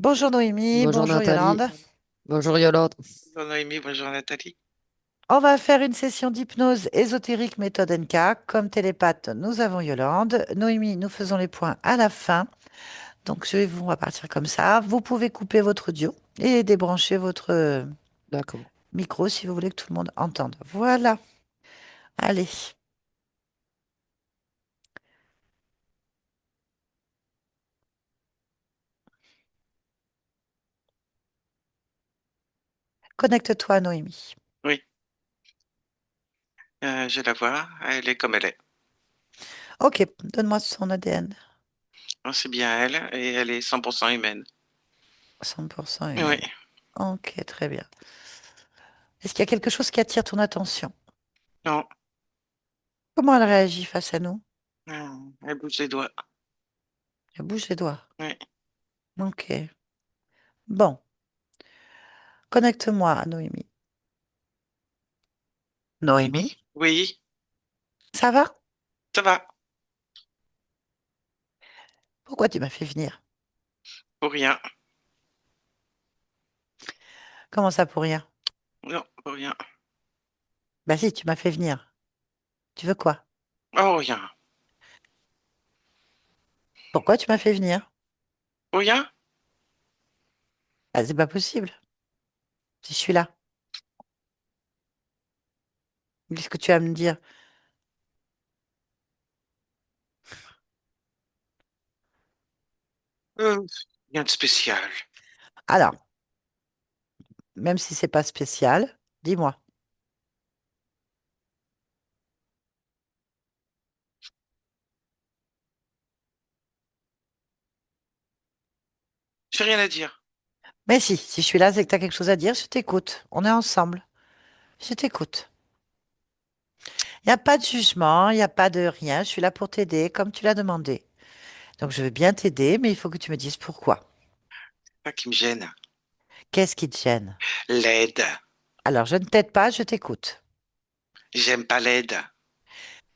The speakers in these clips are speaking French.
Bonjour Noémie, Bonjour bonjour Nathalie. Yolande. Bonjour Yolande. Bonjour Noémie, bonjour Nathalie. On va faire une session d'hypnose ésotérique méthode NK. Comme télépathe, nous avons Yolande. Noémie, nous faisons les points à la fin. Donc on va partir comme ça. Vous pouvez couper votre audio et débrancher votre D'accord. micro si vous voulez que tout le monde entende. Voilà. Allez, connecte-toi Noémie. Oui, je la vois, elle est comme elle est. Ok, donne-moi son ADN. Oh, c'est bien elle, et elle est 100% humaine. 100% Oui, humaine. Ok, très bien. Est-ce qu'il y a quelque chose qui attire ton attention? non, Comment elle réagit face à nous? elle bouge les doigts. Elle bouge les doigts. Oui, Ok. Bon, connecte-moi à Noémie. Noémie, oui, ça va? ça va, Pourquoi tu m'as fait venir? pour rien. Comment ça pour rien? Non, pour rien. Bah si, tu m'as fait venir. Tu veux quoi? Oh, rien. Pourquoi tu m'as fait venir? Pour rien? Ah, c'est pas possible. Si je suis là. Qu'est-ce que tu vas me dire? Euh, Rien de spécial. Alors, même si c'est pas spécial, dis-moi. J'ai rien à dire. Mais si je suis là, c'est que tu as quelque chose à dire, je t'écoute. On est ensemble. Je t'écoute. Il n'y a pas de jugement, il n'y a pas de rien. Je suis là pour t'aider, comme tu l'as demandé. Donc je veux bien t'aider, mais il faut que tu me dises pourquoi. Pas qui me gêne. Qu'est-ce qui te gêne? L'aide. Alors, je ne t'aide pas, je t'écoute. J'aime pas l'aide.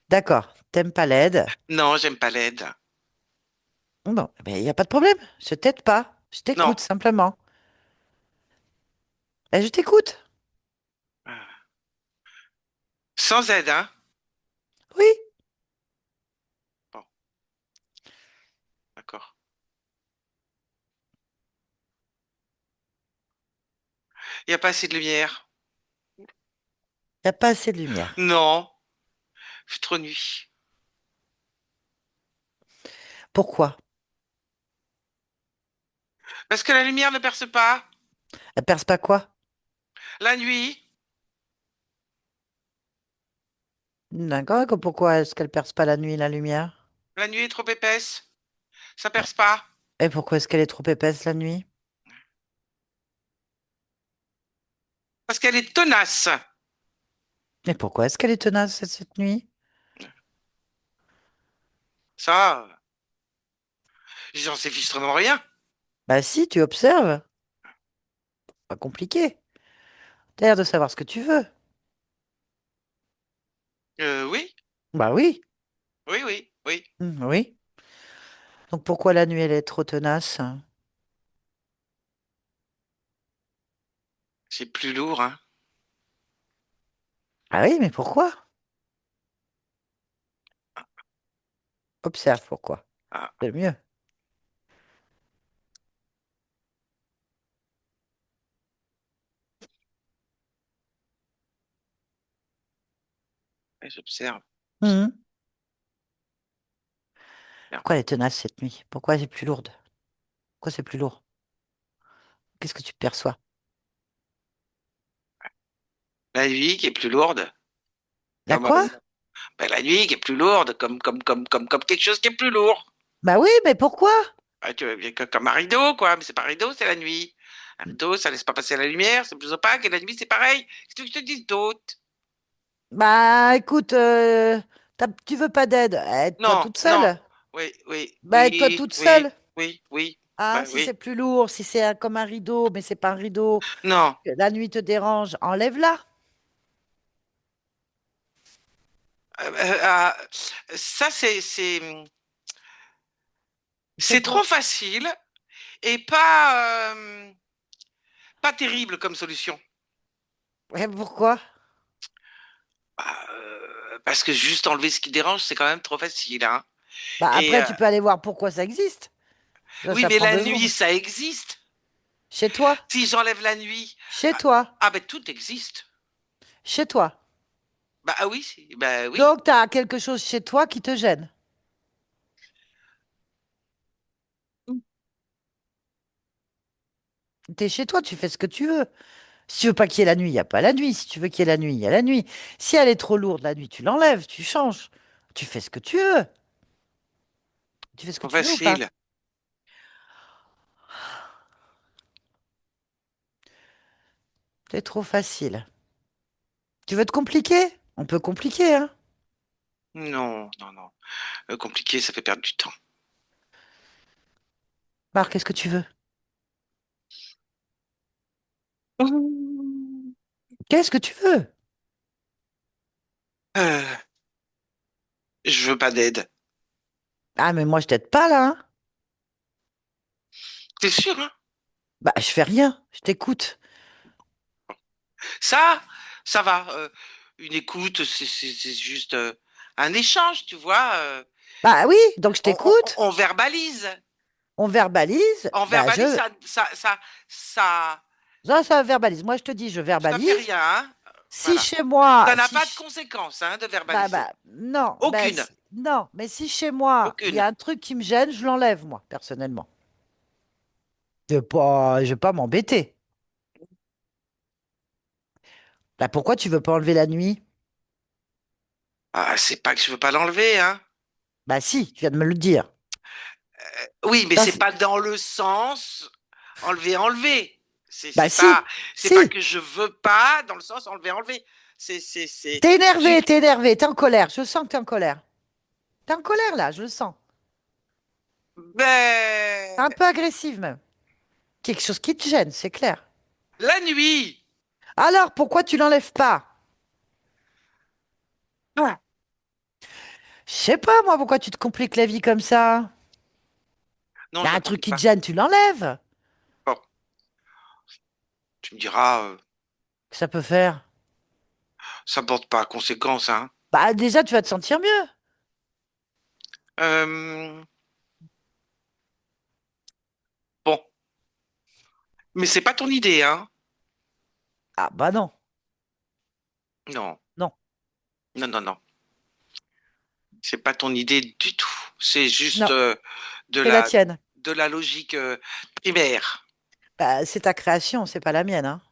D'accord, t'aimes pas l'aide. Non, j'aime pas l'aide. Bon, mais il n'y a pas de problème. Je t'aide pas. Je Non. t'écoute simplement. Et je t'écoute. Euh, Sans aide, hein? Oui. Bon, d'accord. Il n'y a pas assez de lumière. Il n'y a pas assez de lumière. Non, il fait trop nuit. Pourquoi? Parce que la lumière ne perce pas. Elle perce pas quoi? La nuit, D'accord. Et pourquoi est-ce qu'elle perce pas la nuit, la lumière? la nuit est trop épaisse. Ça perce pas. Et pourquoi est-ce qu'elle est trop épaisse la nuit? Parce qu'elle est tenace. Et pourquoi est-ce qu'elle est tenace cette nuit? Ça, j'en sais fichtrement rien. Bah si, tu observes. Pas compliqué. T'as l'air de savoir ce que tu veux. Oui, Bah oui. oui, oui, oui. Oui. Donc pourquoi la nuit elle est trop tenace? C'est plus lourd, hein. Ah oui, mais pourquoi? Observe pourquoi. Ah, C'est le mieux. ouais, j'observe. Mhm. Merde. Pourquoi elle est tenace cette nuit? Pourquoi elle est plus lourde? Pourquoi c'est plus lourd? Qu'est-ce que tu perçois? La nuit qui est plus lourde. La Comme, quoi? ben, la nuit qui est plus lourde, comme quelque chose qui est plus lourd. Bah oui, mais pourquoi? Ah, tu vois, bien comme un rideau, quoi. Mais c'est pas un rideau, c'est la nuit. Un rideau, ça laisse pas passer la lumière, c'est plus opaque, et la nuit, c'est pareil. Qu'est-ce que je te dis d'autre? Bah écoute, tu veux pas d'aide? Aide-toi Non, toute non. seule. Oui, oui, Bah aide-toi oui, toute oui, seule. oui, oui. Hein, Bah si c'est oui. plus lourd, si c'est comme un rideau, mais c'est pas un rideau, Non. que la nuit te dérange, enlève-la. Ah, ça, c'est C'est trop pour... facile. et pas terrible comme solution. Et pourquoi? Bah, parce que juste enlever ce qui dérange, c'est quand même trop facile, hein. Bah Et après, tu peux aller voir pourquoi ça existe. oui, Ça mais prend la 2 secondes. nuit, ça existe. Chez toi, Si j'enlève la nuit, chez ah, toi, ah ben tout existe. chez toi. Bah ah oui, bah oui. Donc, tu as quelque chose chez toi qui te gêne. Tu es chez toi, tu fais ce que tu veux. Si tu veux pas qu'il y ait la nuit, il n'y a pas la nuit. Si tu veux qu'il y ait la nuit, il y a la nuit. Si elle est trop lourde la nuit, tu l'enlèves, tu changes. Tu fais ce que tu veux. Tu fais ce que Trop tu veux ou pas? facile. C'est trop facile. Tu veux te compliquer? On peut compliquer, hein? Non, non, non. Compliqué, ça fait perdre du temps. Marc, qu'est-ce que tu veux? Qu'est-ce que tu veux? Euh, je veux pas d'aide. Ah, mais moi, je t'aide pas là, hein? T'es sûr, hein? Bah, je fais rien. Je t'écoute. Ça, ça va. Une écoute, c'est juste un échange, tu vois. Bah oui, donc je t'écoute. On verbalise. On verbalise. On Bah, verbalise, ça, ça verbalise. Moi, je te dis, je ça fait verbalise. rien, hein. Si Voilà. chez moi, Ça n'a pas de conséquence, hein, de verbaliser. non, Aucune. non, mais si chez moi, il y Aucune. a un truc qui me gêne, je l'enlève, moi, personnellement. Je vais pas m'embêter. Bah, pourquoi tu veux pas enlever la nuit? Ah, c'est pas que je veux pas l'enlever, hein. Bah, si, tu viens de me le dire. Oui, mais Ça, c'est pas dans le sens enlever. bah, C'est pas si. que je veux pas dans le sens enlever. Tu, T'es énervé, t'es en colère. Je sens que t'es en colère. T'es en colère, là, je le sens. ben, T'es un peu agressive, même. Quelque chose qui te gêne, c'est clair. la nuit. Alors, pourquoi tu l'enlèves pas? Ah. Je sais pas, moi, pourquoi tu te compliques la vie comme ça? Non, Y je a la un truc complique qui te pas. gêne, tu l'enlèves. Bon, tu me diras, Que ça peut faire? ça porte pas à conséquence, hein. Bah, déjà, tu vas te sentir mieux. Euh, bon, mais c'est pas ton idée, hein. Ah, bah non, Non, non, non, non, non. C'est pas ton idée du tout. C'est juste non, de c'est la la, tienne. de la logique primaire. Bah, c'est ta création, c'est pas la mienne, hein.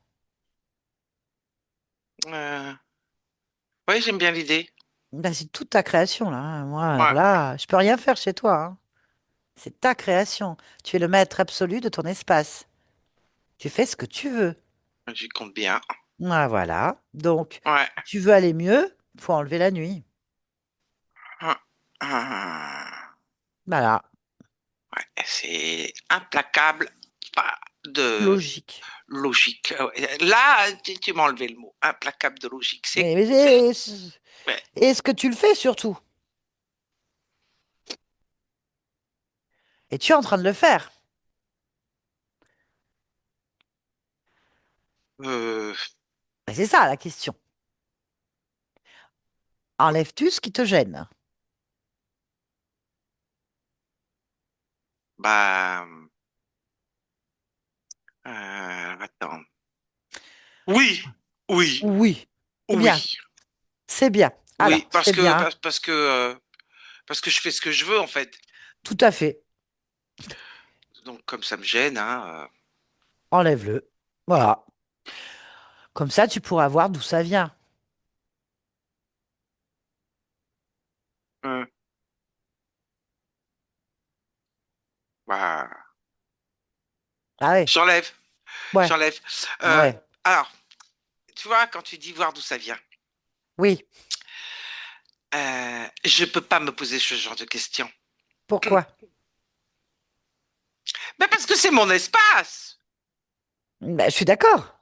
Euh, ouais, j'aime bien l'idée. Bah, c'est toute ta création, là, hein. Moi, alors Ouais, là, je peux rien faire chez toi, hein. C'est ta création. Tu es le maître absolu de ton espace. Tu fais ce que tu veux. j'y compte bien. Ah, voilà. Donc, Ouais. si tu veux aller mieux, faut enlever la nuit. Ah, ah. Voilà. Ouais, c'est implacable, pas de Logique. logique. Ouais. Là, tu m'as enlevé le mot. Implacable de logique. Ouais. Est-ce que tu le fais surtout? Et tu es en train de le faire. Euh, Et c'est ça la question. Enlèves-tu ce qui te gêne? bah, attends. Oui, oui, Oui. C'est bien. oui, C'est bien. Alors, oui, c'est bien. parce que je fais ce que je veux en fait. Tout à fait. Donc comme ça me gêne, hein. Enlève-le. Voilà. Comme ça, tu pourras voir d'où ça vient. Euh, bah, Ah ouais. j'enlève, Ouais. j'enlève. Euh, Ouais. alors, tu vois, quand tu dis voir d'où ça vient, Oui. je peux pas me poser ce genre de questions. Pourquoi? Mais parce que c'est mon espace. Ben, je suis d'accord.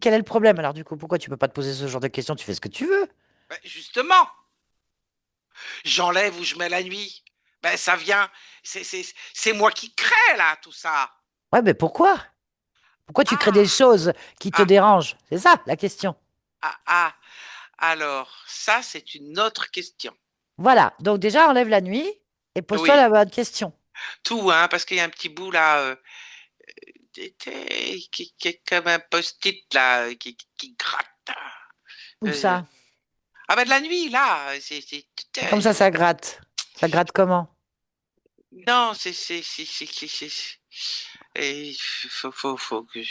Quel est le problème alors du coup? Pourquoi tu peux pas te poser ce genre de questions? Tu fais ce que tu veux. Ben, justement, j'enlève ou je mets la nuit. Ben, ça vient, c'est moi qui crée là tout ça. Ouais, mais pourquoi? Pourquoi tu crées des Ah, choses qui te ah, dérangent? C'est ça la question. ah, ah. Alors, ça, c'est une autre question. Voilà. Donc déjà, enlève la nuit et pose-toi la Oui, bonne question. tout, hein, parce qu'il y a un petit bout là, qui est comme un post-it là, qui gratte. Où Euh, ça? ah ben de la nuit, là, Comme ça gratte. Ça gratte comment? non, et faut que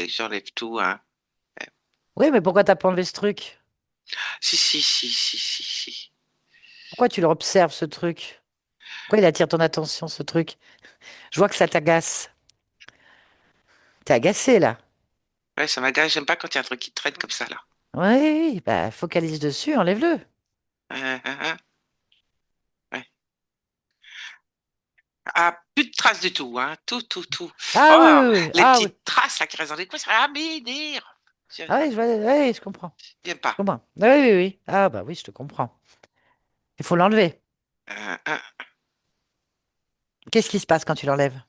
j'enlève tout, hein. Oui, mais pourquoi t'as pas enlevé ce truc? Si. Pourquoi tu le observes, ce truc? Pourquoi il attire ton attention, ce truc? Je vois que ça t'agace. T'es agacé, là. Ouais, ça m'agace, j'aime pas quand il y a un truc qui traîne comme ça, là. Oui, bah, focalise dessus, enlève-le. Hein, ouais. Ah, plus de traces du tout, hein. Tout. Ah oui, Oh, oui, oui. les Ah oui. petites traces là qui restent dans les coins, ça m'énerve. Ah oui, oui, je comprends. J'aime Je pas. comprends. Ah oui, oui, oui. Ah bah oui, je te comprends. Il faut l'enlever. Euh, euh, Qu'est-ce qui se passe quand tu l'enlèves?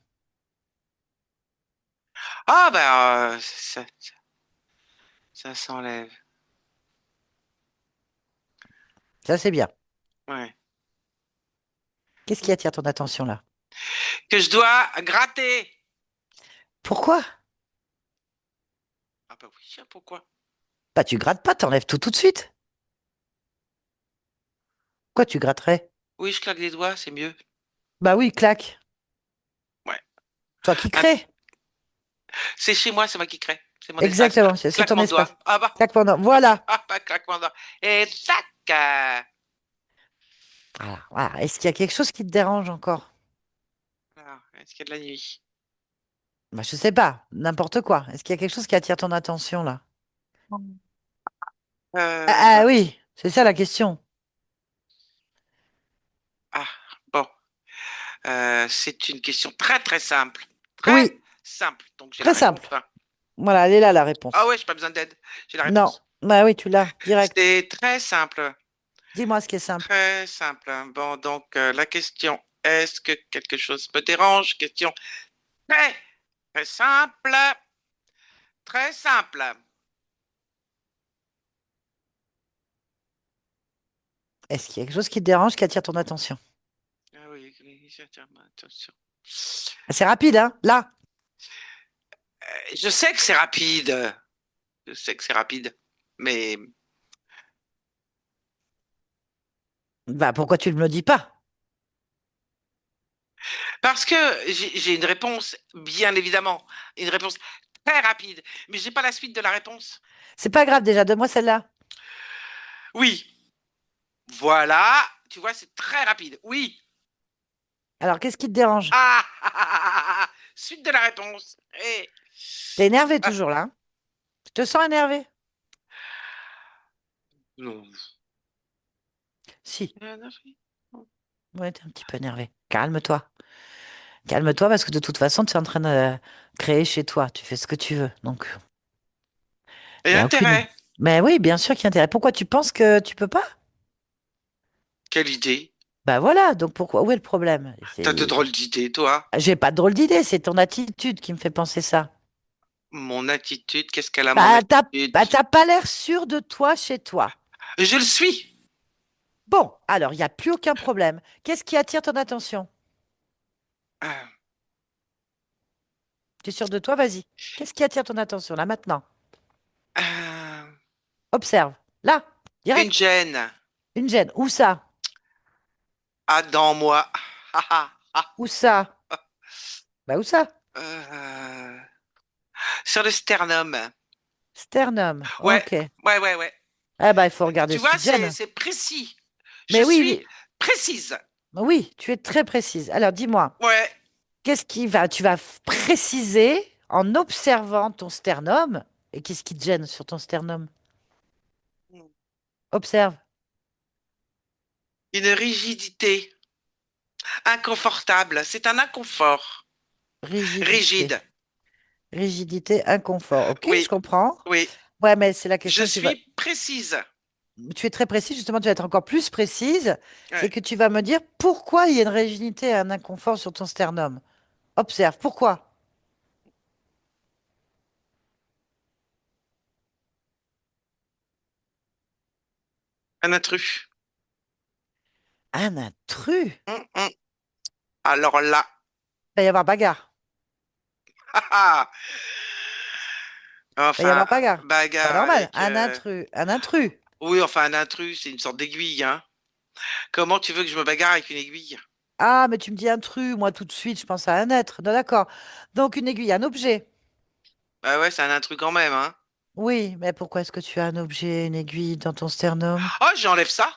Ah, bah, ça s'enlève. Ça, c'est bien. Ouais. Qu'est-ce qui attire ton attention, là? Que je dois gratter. Pourquoi? Ah, bah oui, tiens, pourquoi? Bah, tu grattes pas, t'enlèves tout de suite. Quoi, tu gratterais? Oui, je claque des doigts, c'est mieux. Bah oui, claque. Ouais. Toi qui Ah, crée. c'est chez moi, c'est moi qui crée. C'est mon espace. Exactement, c'est ton Claquement de espace. doigts. Ah, bah. Claque pendant. Voilà. Ah, bah, claquement de doigts. Et tac. Voilà, voilà. Est-ce qu'il y a quelque chose qui te dérange encore? Alors, est-ce qu'il y a de la nuit? Bah, je sais pas, n'importe quoi. Est-ce qu'il y a quelque chose qui attire ton attention là? Ah, Euh, ah oui, c'est ça la question. ah, bon. C'est une question très simple. Très Oui, simple. Donc j'ai la très réponse, simple. hein. Voilà, elle est là la Ah réponse. ouais, j'ai pas besoin d'aide. J'ai la Non, réponse. bah oui, tu l'as, direct. C'est très simple. Dis-moi ce qui est simple. Très simple, hein. Bon, donc la question, est-ce que quelque chose me dérange? Question très, très simple. Très simple. Est-ce qu'il y a quelque chose qui te dérange, qui attire ton attention? Ah oui, j'attire ma attention. Ah, c'est rapide, hein? Là. Je sais que c'est rapide. Je sais que c'est rapide. Mais Bah pourquoi tu ne me le dis pas? parce que j'ai une réponse, bien évidemment. Une réponse très rapide. Mais j'ai pas la suite de la réponse. C'est pas grave déjà, donne-moi celle-là. Oui. Voilà. Tu vois, c'est très rapide. Oui. Alors, qu'est-ce qui te dérange? Suite de la réponse. T'es énervé Ah, toujours là, hein? Je te sens énervé. non. Si, ouais, t'es un petit peu énervé. Calme-toi. Calme-toi parce que de toute façon, tu es en train de créer chez toi. Tu fais ce que tu veux. Donc, Et il n'y a aucune. intérêt. Mais oui, bien sûr qu'il y a intérêt. Pourquoi tu penses que tu peux pas? Quelle idée. Bah voilà, donc pourquoi? Où est le problème? T'as de drôles d'idées, toi. J'ai pas de drôle d'idée, c'est ton attitude qui me fait penser ça. Mon attitude, qu'est-ce qu'elle a, mon attitude? T'as pas l'air sûr de toi chez toi. Je le suis. Bon, alors, il n'y a plus aucun problème. Qu'est-ce qui attire ton attention? Ah, Tu es sûr de toi? Vas-y. Qu'est-ce qui attire ton attention là maintenant? ah, Observe. Là, une direct. gêne. Une gêne. Où ça? Ah, dans moi. Ah, ah, ah. Où ça? Bah où ça? Euh, sur le sternum. Sternum. Ouais, Ok. ouais. Ah bah il faut regarder Tu ce vois, qui te gêne. c'est précis. Je Mais oui, suis précise. oui, tu es très précise. Alors dis-moi, Ouais. qu'est-ce qui va, tu vas préciser en observant ton sternum et qu'est-ce qui te gêne sur ton sternum? Observe. Une rigidité inconfortable. C'est un inconfort. Rigidité. Rigide. Rigidité, inconfort. Ok, je Oui, comprends. oui. Ouais, mais c'est la Je question que tu vas. suis précise. Tu es très précis, justement, tu vas être encore plus précise. C'est Ouais. que tu vas me dire pourquoi il y a une rigidité et un inconfort sur ton sternum. Observe. Pourquoi? Un intrus. Un intrus. Il Hum. Alors là, va y avoir bagarre. Il va y enfin, avoir bagarre. Pas bagarre normal. avec. Un intrus. Un intrus. Oui, enfin, un intrus, c'est une sorte d'aiguille, hein. Comment tu veux que je me bagarre avec une aiguille? Ah, mais tu me dis intrus. Moi, tout de suite, je pense à un être. Non, d'accord. Donc, une aiguille, un objet. Bah ouais, c'est un intrus quand même, hein. Oui, mais pourquoi est-ce que tu as un objet, une aiguille dans ton sternum? Oh, j'enlève ça.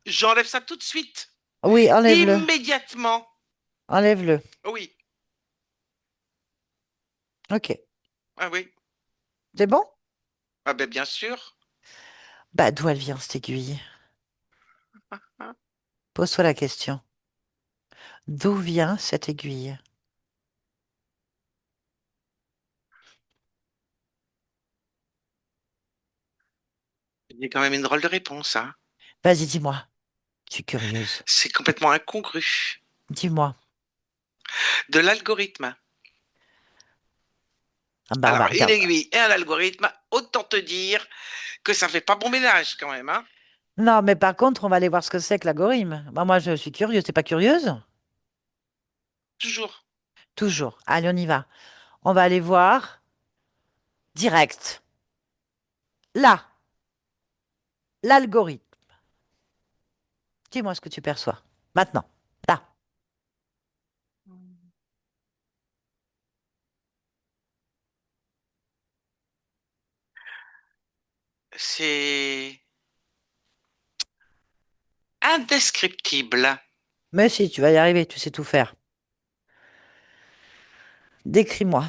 J'enlève ça tout de suite. Oui, enlève-le. Immédiatement. Enlève-le. Oui. Ok. Ah oui. C'est bon? Ah ben bien sûr. Bah, d'où elle vient, cette aiguille? Hein. Pose-toi la question. D'où vient cette aiguille? Il quand même une drôle de réponse, hein. Vas-y, dis-moi. Je suis curieuse. C'est complètement incongru. Dis-moi. De l'algorithme. Ah bah, on va Alors, une regarder. aiguille et un algorithme, autant te dire que ça fait pas bon ménage quand même, hein. Non, mais par contre, on va aller voir ce que c'est que l'algorithme. Bah, moi, je suis curieuse. T'es pas curieuse? Toujours. Toujours. Allez, on y va. On va aller voir direct. Là, l'algorithme. Dis-moi ce que tu perçois. Maintenant. Là. C'est indescriptible. Mais si, tu vas y arriver. Tu sais tout faire. Décris-moi.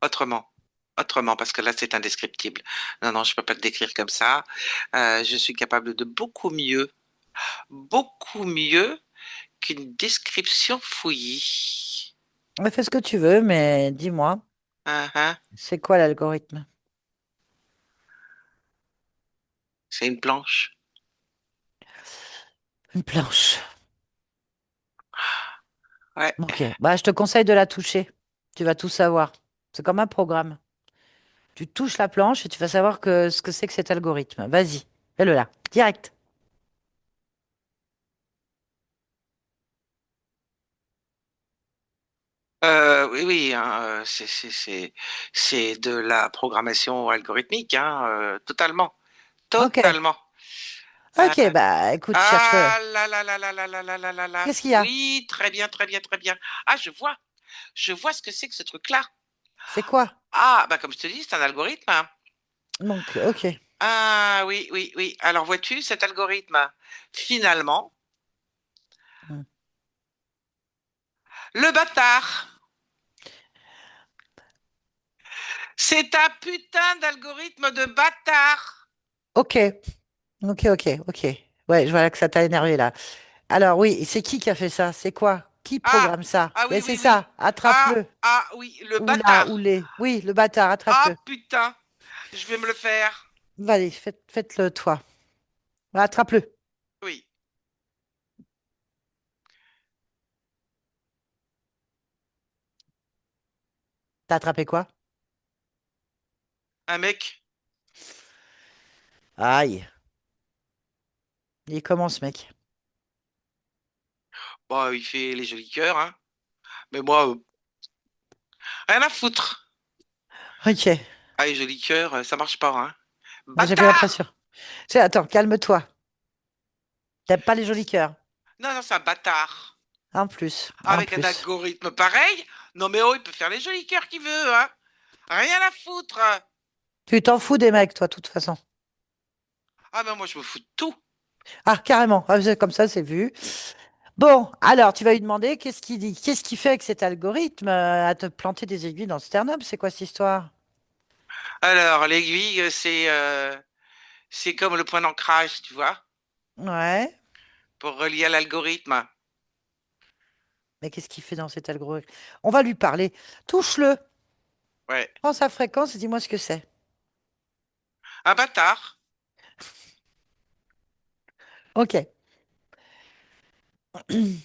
Autrement. Autrement, parce que là, c'est indescriptible. Non, non, je peux pas le décrire comme ça. Je suis capable de beaucoup mieux qu'une description fouillie. Fais ce que tu veux, mais dis-moi. Hein, hein, C'est quoi l'algorithme? c'est une planche. Une planche. Ouais. Ok. Bah, je te conseille de la toucher. Tu vas tout savoir. C'est comme un programme. Tu touches la planche et tu vas savoir ce que c'est que cet algorithme. Vas-y. Fais-le là. Direct. Oui, oui, hein, c'est de la programmation algorithmique, hein, totalement, Ok. totalement. Euh, Ok, bah écoute, cherche-le. ah là là là là là là là là là là. Qu'est-ce qu'il y a? Oui, très bien, très bien, très bien. Ah, je vois ce que c'est que ce truc-là. C'est quoi? Ah, bah comme je te dis, c'est un algorithme, hein. Donc, ok. Ah oui, oui, oui. Alors vois-tu, cet algorithme, finalement, Hmm. le bâtard, c'est un putain d'algorithme de bâtard. Ok. Ok, ok, ok. Ouais, je vois là que ça t'a énervé là. Alors oui, c'est qui a fait ça? C'est quoi? Qui Ah, programme ça? ah Ben oui, c'est oui, oui. ça. Attrape-le. Oui, le Ou là, ou bâtard. les. Oui, le bâtard, Ah attrape-le. putain, je vais me le faire. Allez, faites-le toi. Attrape-le. Oui, T'as attrapé quoi? un mec. Aïe. Il est comment ce mec? Bon, il fait les jolis cœurs, hein. Mais moi, rien à foutre. Ok. Ah, les jolis cœurs, ça marche pas, hein. Moi j'avais l'impression. Bâtard! Attends, calme-toi. T'aimes pas les jolis cœurs? Non, non, c'est un bâtard. En plus, en Avec un plus. algorithme pareil, non mais oh, il peut faire les jolis cœurs qu'il veut, hein. Rien à foutre. Tu t'en fous des mecs, toi, de toute façon. Ah ben moi, je me fous de tout. Ah, carrément. Ah, comme ça, c'est vu. Bon, alors, tu vas lui demander qu'est-ce qu'il dit, qu'est-ce qu'il fait avec cet algorithme à te planter des aiguilles dans le sternum? C'est quoi cette histoire? Alors, l'aiguille, c'est comme le point d'ancrage, tu vois, Ouais, pour relier à l'algorithme. mais qu'est-ce qu'il fait dans cet algorithme? On va lui parler. Touche-le. Ouais. Prends sa fréquence et dis-moi ce que c'est. Un bâtard. Ok.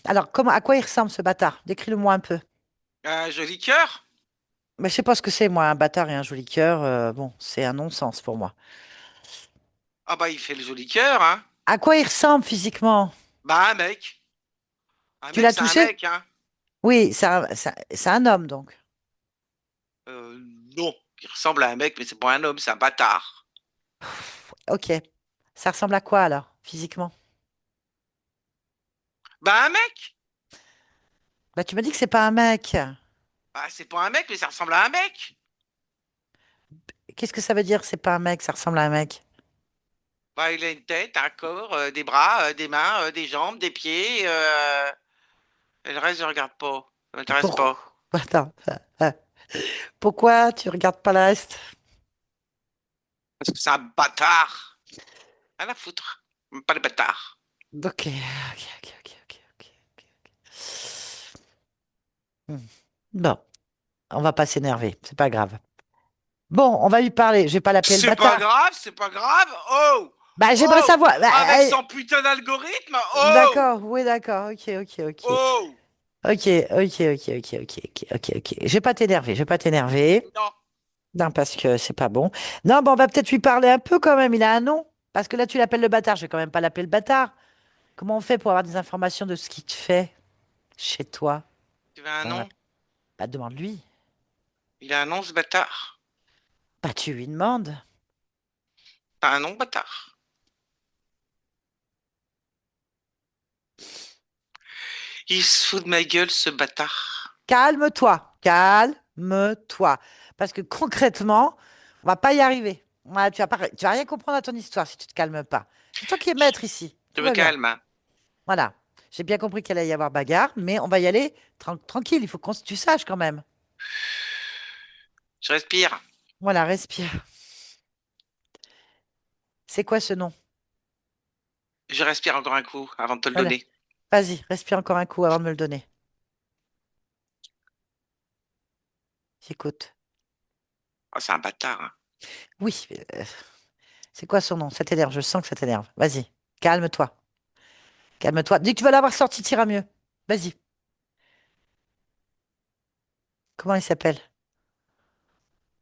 Alors, à quoi il ressemble ce bâtard? Décris-le-moi un peu. Un joli cœur? Mais je sais pas ce que c'est, moi, un bâtard et un joli cœur. Bon, c'est un non-sens pour moi. Ah bah il fait le joli cœur, hein. À quoi il ressemble physiquement? Bah un mec. Un Tu mec, l'as c'est un touché? mec, hein. Oui, c'est un homme, donc. Euh, non, il ressemble à un mec, mais c'est pas un homme, c'est un bâtard. Ok. Ça ressemble à quoi, alors, physiquement? Bah un mec. Bah, tu m'as dit que c'est pas un mec. Bah c'est pas un mec, mais ça ressemble à un mec. Qu'est-ce que ça veut dire, c'est pas un mec, ça ressemble à un mec? Bah il a une tête, un corps, des bras, des mains, des jambes, des pieds. Et le reste, je regarde pas. Ça m'intéresse Pour... pas. Attends. Pourquoi tu regardes pas le reste? Parce que c'est un bâtard. Rien à foutre. Pas les bâtards. Ok, ok. Hmm. Bon, on va pas s'énerver, c'est pas grave. Bon, on va lui parler. Je vais pas l'appeler le C'est pas bâtard. grave, c'est pas grave. Oh! Bah, j'aimerais Oh! savoir. Bah, Avec son putain d'algorithme. Oh! d'accord, oui, d'accord. Ok. Oh! Ok. Je vais pas t'énerver, je vais pas t'énerver. Non. Non, parce que c'est pas bon. Non, bon, on va peut-être lui parler un peu quand même. Il a un nom. Parce que là, tu l'appelles le bâtard. Je vais quand même pas l'appeler le bâtard. Comment on fait pour avoir des informations de ce qu'il te fait chez toi? Tu veux un Bah, nom? bah, demande-lui. Il a un nom, ce bâtard. Bah, tu lui demandes. T'as un nom, bâtard. Il se fout de ma gueule, ce bâtard. Calme-toi. Parce que concrètement, on va pas y arriver. Tu vas rien comprendre à ton histoire si tu te calmes pas. C'est toi qui es Je maître ici. je Tout me va bien. calme, hein. Voilà. J'ai bien compris qu'il allait y avoir bagarre, mais on va y aller tranquille. Il faut que tu saches quand même. Je respire. Voilà, respire. C'est quoi ce nom? Je respire encore un coup avant de te le Voilà. donner. Vas-y, respire encore un coup avant de me le donner. J'écoute. Oh, c'est un bâtard, hein. Oui, c'est quoi son nom? Ça t'énerve, je sens que ça t'énerve. Vas-y, calme-toi. Calme-toi. Dès que tu vas l'avoir sorti, t'iras mieux. Vas-y. Comment il s'appelle?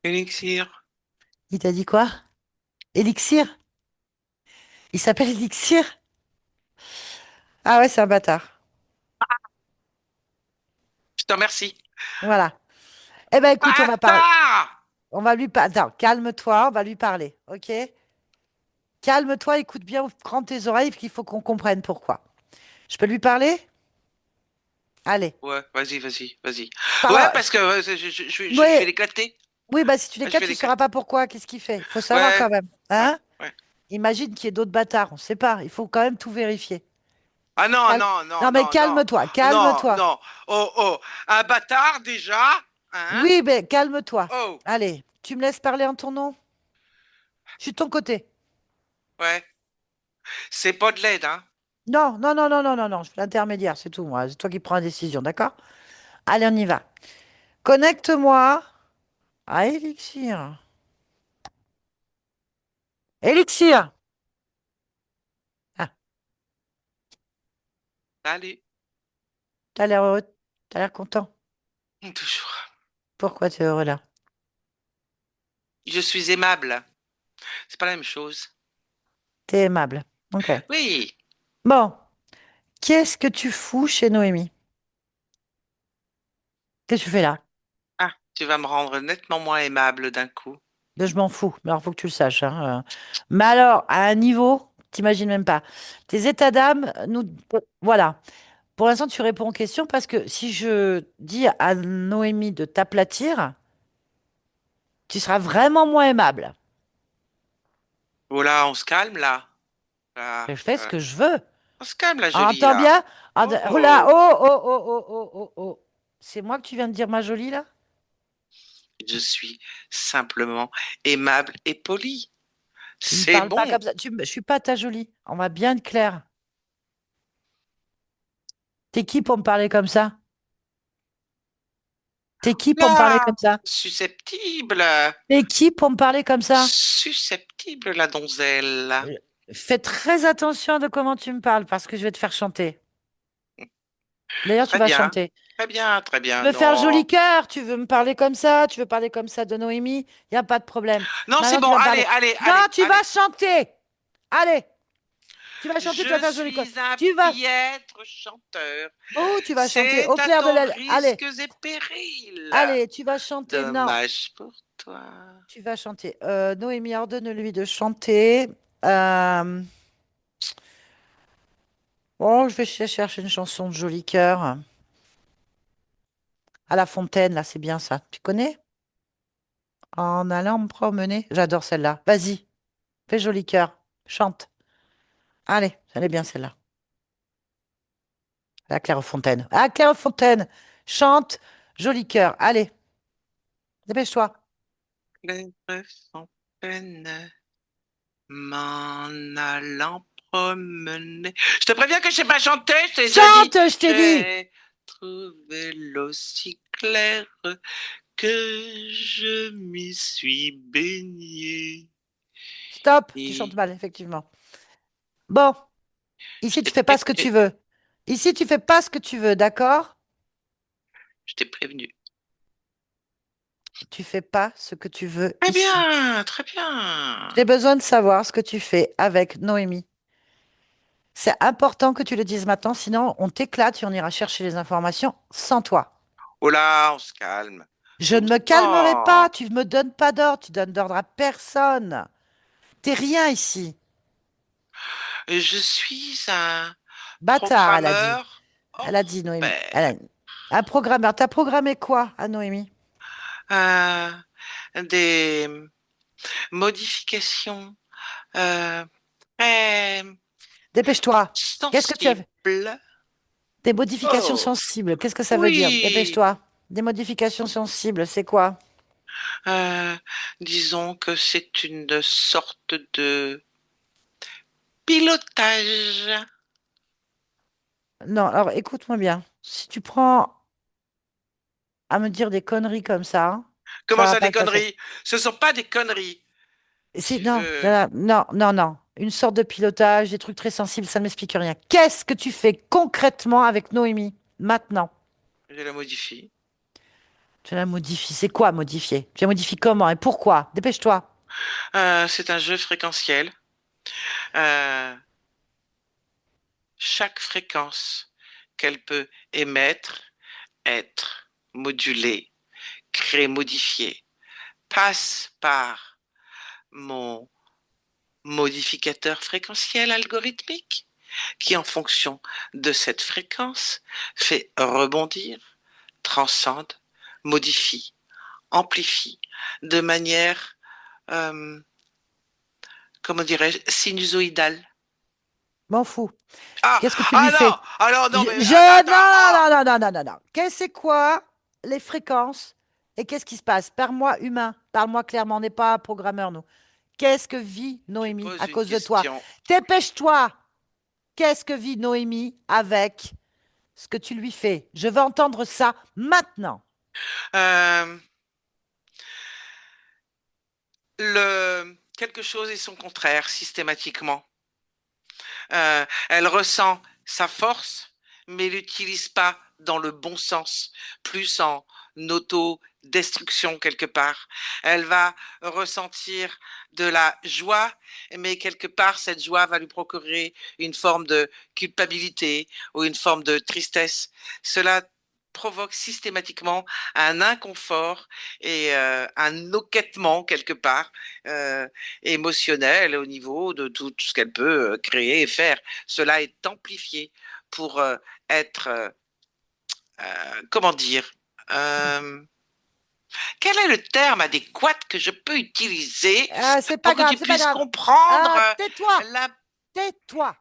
Élixir. Il t'a dit quoi? Élixir? Il s'appelle Élixir? Ah ouais, c'est un bâtard. Je te remercie. Voilà. Eh ben écoute, on va parler. Bâtard! On va lui parler. Attends, calme-toi, on va lui parler. Ok? Calme-toi, écoute bien, ouvre grand tes oreilles, qu'il faut qu'on comprenne pourquoi. Je peux lui parler? Allez. Ouais, vas-y. Ouais, Parle. parce que je Oui, fais l'éclater. oui, bah si tu Je fais l'éclates, tu sauras l'éclater. pas pourquoi. Qu'est-ce qu'il fait? Il faut savoir Ouais, quand même. ouais, Hein? ouais. Imagine qu'il y ait d'autres bâtards. On ne sait pas. Il faut quand même tout vérifier. Ah non, Calme- non, Non, non, mais non, non. calme-toi, Non, calme-toi. non. Oh, oh. Un bâtard déjà? Hein? Oui, mais calme-toi. Oh, Allez, tu me laisses parler en ton nom? Je suis de ton côté. ouais. C'est pas de l'aide, hein? Non. Je fais l'intermédiaire, c'est tout, moi. C'est toi qui prends la décision, d'accord? Allez, on y va. Connecte-moi à Elixir. Elixir! Ah, Allez. t'as l'air heureux, t'as l'air content. Toujours. Pourquoi tu es heureux là? Je suis aimable. C'est pas la même chose. T'es aimable. Ok. Oui. Bon, qu'est-ce que tu fous chez Noémie? Qu'est-ce que tu fais là? Ah, tu vas me rendre nettement moins aimable d'un coup. Je m'en fous, mais alors faut que tu le saches, hein. Mais alors, à un niveau, t'imagines même pas. Tes états d'âme, nous, voilà. Pour l'instant, tu réponds aux questions parce que si je dis à Noémie de t'aplatir, tu seras vraiment moins aimable. Oh là, on se calme là. Là, Je fais ce que je veux. on se calme la jolie Entends là. bien? Oh là, Oh, oh. C'est moi que tu viens de dire ma jolie là? je suis simplement aimable et poli. Tu me C'est parles pas bon. comme ça. Je suis pas ta jolie. On va bien être clair. T'es qui pour me parler comme ça? T'es qui pour me parler Là, comme ça? susceptible. T'es qui pour me parler comme ça? Susceptible la donzelle. Euh, Fais très attention de comment tu me parles parce que je vais te faire chanter. D'ailleurs, tu Très vas bien, chanter. très bien, très Tu bien. veux faire Non, joli cœur, tu veux me parler comme ça, tu veux parler comme ça de Noémie, il n'y a pas de problème. non, c'est Maintenant, tu bon. vas me Allez, parler. allez, Non, allez, tu vas allez. chanter. Allez, tu vas chanter, tu vas Je faire joli cœur. suis un Tu vas. piètre chanteur. Oh, tu vas chanter C'est au à clair de ton l'aile. Allez, risque et péril. allez, tu vas chanter. Non, Dommage pour toi. tu vas chanter. Noémie, ordonne-lui de chanter. Euh, Oh, je vais chercher une chanson de joli cœur. À la fontaine, là, c'est bien ça. Tu connais? En allant me promener. J'adore celle-là. Vas-y, fais joli cœur. Chante. Allez, elle est bien celle-là. À la Clairefontaine. À la Clairefontaine. Chante, joli cœur. Allez, dépêche-toi. Les rêves sans peine, m'en allant promener. Je te préviens que je sais pas chanter, je t'ai déjà dit. Chante, je t'ai dit. J'ai trouvé l'eau si claire que je m'y suis baigné. Stop. Tu chantes Et mal, effectivement. Bon, je ici, tu t'ai fais pas ce que tu veux. Ici, tu fais pas ce que tu veux, d'accord? je t'ai prévenu. Tu fais pas ce que tu veux Très ici. bien, très bien. J'ai besoin de savoir ce que tu fais avec Noémie. C'est important que tu le dises maintenant, sinon on t'éclate et on ira chercher les informations sans toi. Oh là, on se calme. Je ne me calmerai pas, Doucement. tu ne me donnes pas d'ordre, tu donnes d'ordre à personne. T'es rien ici. Je suis un Bâtard, elle a dit. programmeur Elle a hors dit, Noémie. pair. Un programmeur. T'as programmé quoi à Noémie? Euh, des modifications euh, très Dépêche-toi. Qu'est-ce que tu as fait? sensibles. Des modifications Oh, sensibles. Qu'est-ce que ça veut dire? oui. Dépêche-toi. Des modifications sensibles, c'est quoi? Euh, disons que c'est une sorte de pilotage. Non, alors écoute-moi bien. Si tu prends à me dire des conneries comme ça Comment va ça, pas des se passer. conneries? Ce sont pas des conneries. Si, Tu non, veux... non, non, non, non. Une sorte de pilotage, des trucs très sensibles, ça ne m'explique rien. Qu'est-ce que tu fais concrètement avec Noémie maintenant? Je la modifie. Tu la modifies. C'est quoi modifier? Tu la modifies comment et pourquoi? Dépêche-toi. C'est un jeu fréquentiel. Euh, chaque fréquence qu'elle peut émettre, être modulée, créée, modifiée, passe par mon modificateur fréquentiel algorithmique qui, en fonction de cette fréquence, fait rebondir, transcende, modifie, amplifie de manière, euh, comment dirais-je, sinusoïdale. M'en fous. Ah, Qu'est-ce que tu ah lui fais? non, alors non, mais attends, Je... attends, ah, Non, non, non, non, non, non, non. Qu'est-ce c'est quoi les fréquences et qu'est-ce qui se passe? Parle-moi humain. Parle-moi clairement. On n'est pas programmeur, nous. Qu'est-ce que vit tu Noémie à poses une cause de toi? question. Dépêche-toi. Qu'est-ce que vit Noémie avec ce que tu lui fais? Je veux entendre ça maintenant. Euh, quelque chose et son contraire systématiquement. Elle ressent sa force, mais l'utilise pas dans le bon sens, plus en auto-destruction quelque part. Elle va ressentir de la joie, mais quelque part, cette joie va lui procurer une forme de culpabilité ou une forme de tristesse. Cela provoque systématiquement un inconfort et un hoquetement quelque part euh, émotionnel au niveau de tout ce qu'elle peut créer et faire. Cela est amplifié pour être, comment dire, euh, quel est le terme adéquat que je peux utiliser C'est pas pour que grave, tu c'est pas puisses grave. comprendre Tais-toi, la... tais-toi.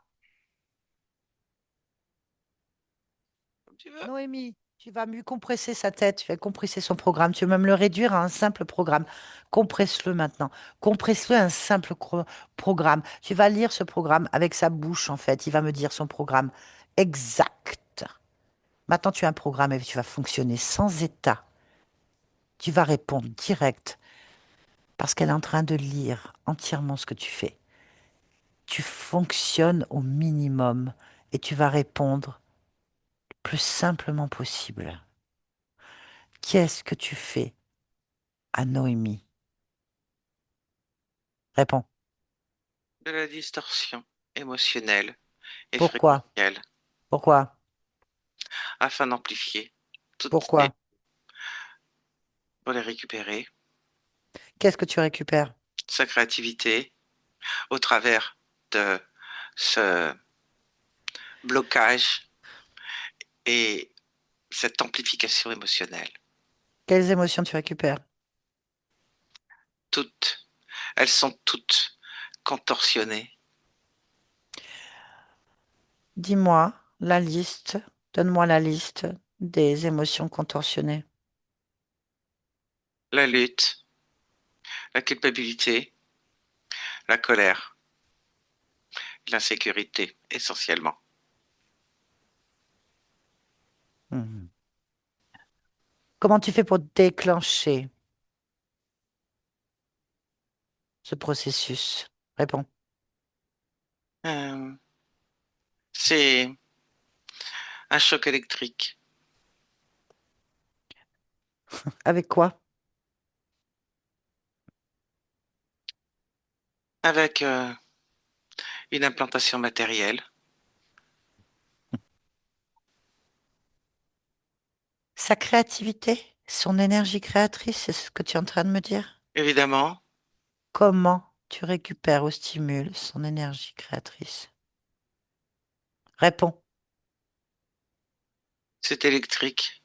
Comme tu veux. Noémie, tu vas mieux compresser sa tête, tu vas compresser son programme, tu vas même le réduire à un simple programme. Compresse-le maintenant. Compresse-le à un simple programme. Tu vas lire ce programme avec sa bouche, en fait. Il va me dire son programme exact. Maintenant, tu as un programme et tu vas fonctionner sans état. Tu vas répondre direct parce qu'elle est en train de lire entièrement ce que tu fais. Tu fonctionnes au minimum et tu vas répondre plus simplement possible. Qu'est-ce que tu fais à Noémie? Réponds. De la distorsion émotionnelle et Pourquoi? fréquentielle Pourquoi? afin d'amplifier toutes Pourquoi? pour les récupérer, Qu'est-ce que tu récupères? sa créativité au travers de ce blocage et cette amplification émotionnelle. Quelles émotions tu récupères? Toutes, elles sont toutes contorsionnées. Dis-moi la liste, donne-moi la liste des émotions contorsionnées. La lutte, la culpabilité, la colère, l'insécurité essentiellement. Mhm. Comment tu fais pour déclencher ce processus? Réponds. Euh, c'est un choc électrique Avec quoi? avec une implantation matérielle, Sa créativité, son énergie créatrice, c'est ce que tu es en train de me dire? évidemment. Comment tu récupères ou stimules son énergie créatrice? Réponds. C'est électrique,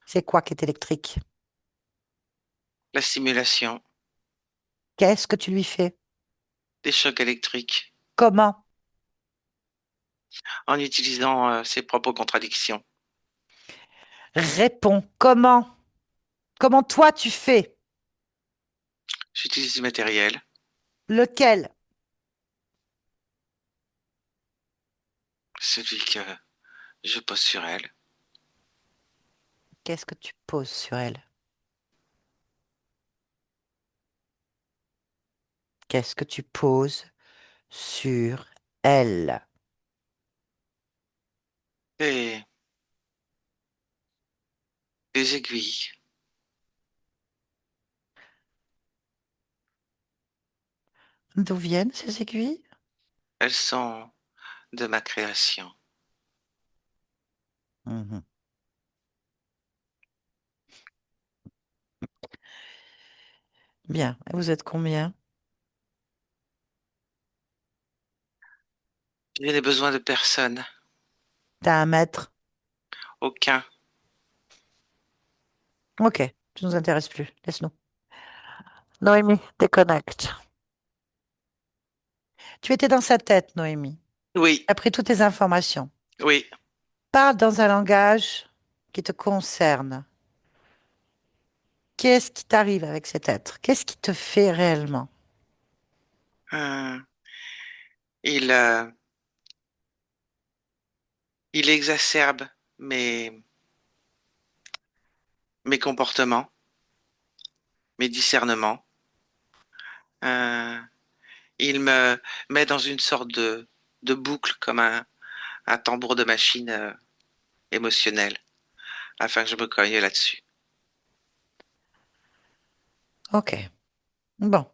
C'est quoi qui est électrique? la stimulation, Qu'est-ce que tu lui fais? des chocs électriques, Comment? en utilisant ses propres contradictions. Réponds. Comment? Comment toi tu fais? J'utilise du matériel, Lequel? celui que je pose sur elle. Qu'est-ce que tu poses sur elle? Qu'est-ce que tu poses sur elle? Et des aiguilles, D'où viennent ces aiguilles? elles sont de ma création. Mhm. Bien. Et vous êtes combien? Je n'ai besoin de personne, T'as un mètre? aucun. Ok, tu nous intéresses plus. Laisse-nous. Noémie, déconnecte. Tu étais dans sa tête, Noémie. Oui, Tu as pris toutes tes informations. oui. Parle dans un langage qui te concerne. Qu'est-ce qui t'arrive avec cet être? Qu'est-ce qui te fait réellement? Euh, il, il exacerbe mes comportements, mes discernements. Euh, il me met dans une sorte de boucle comme un tambour de machine émotionnel afin que je me cogne là-dessus. Ok. Bon.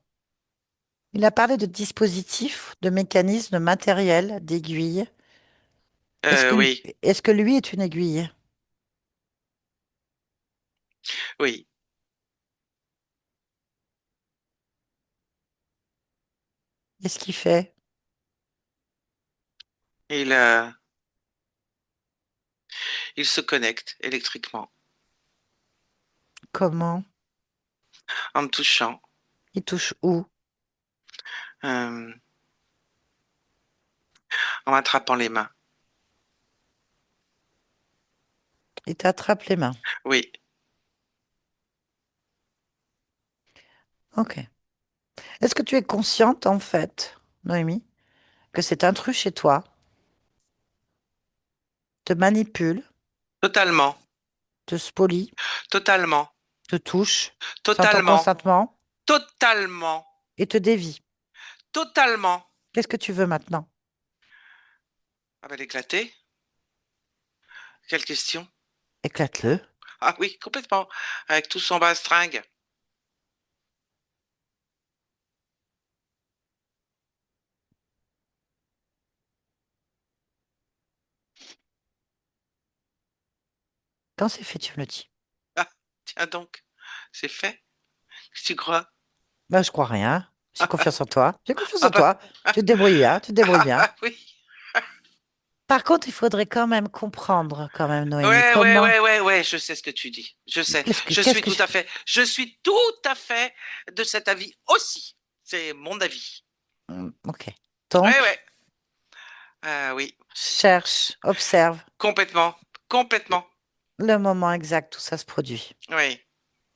Il a parlé de dispositifs, de mécanismes, de matériel, d'aiguilles. Oui, Est-ce que lui est une aiguille? oui. Qu'est-ce qu'il fait? Il, il se connecte électriquement Comment? en me touchant, Il touche où? euh, en m'attrapant les mains. Il t'attrape les mains. Oui, Ok. Est-ce que tu es consciente, en fait, Noémie, que cet intrus chez toi te manipule, totalement, te spolie, totalement, te touche, sans ton totalement, consentement totalement, et te dévie? totalement. Qu'est-ce que tu veux maintenant? Ah ben l'éclater, Quelle question? Éclate-le. Ah oui, complètement. Avec tout son bastringue. Quand c'est fait, tu me le dis. Ah, tiens donc, c'est fait. Tu crois? Ben, je crois rien. J'ai confiance en toi. J'ai confiance Ah en bah, toi. Tu te débrouilles bien. Tu te débrouilles ah bien. bah oui. Par contre, il faudrait quand même comprendre, quand même, Noémie, Ouais, ouais, comment. ouais, ouais, ouais, je sais ce que tu dis. Je sais. Qu'est-ce que je... Je suis tout à fait de cet avis aussi. C'est mon avis. Ok. Ouais, ouais. Donc, Oui, cherche, observe complètement, complètement. le moment exact où ça se produit. Oui.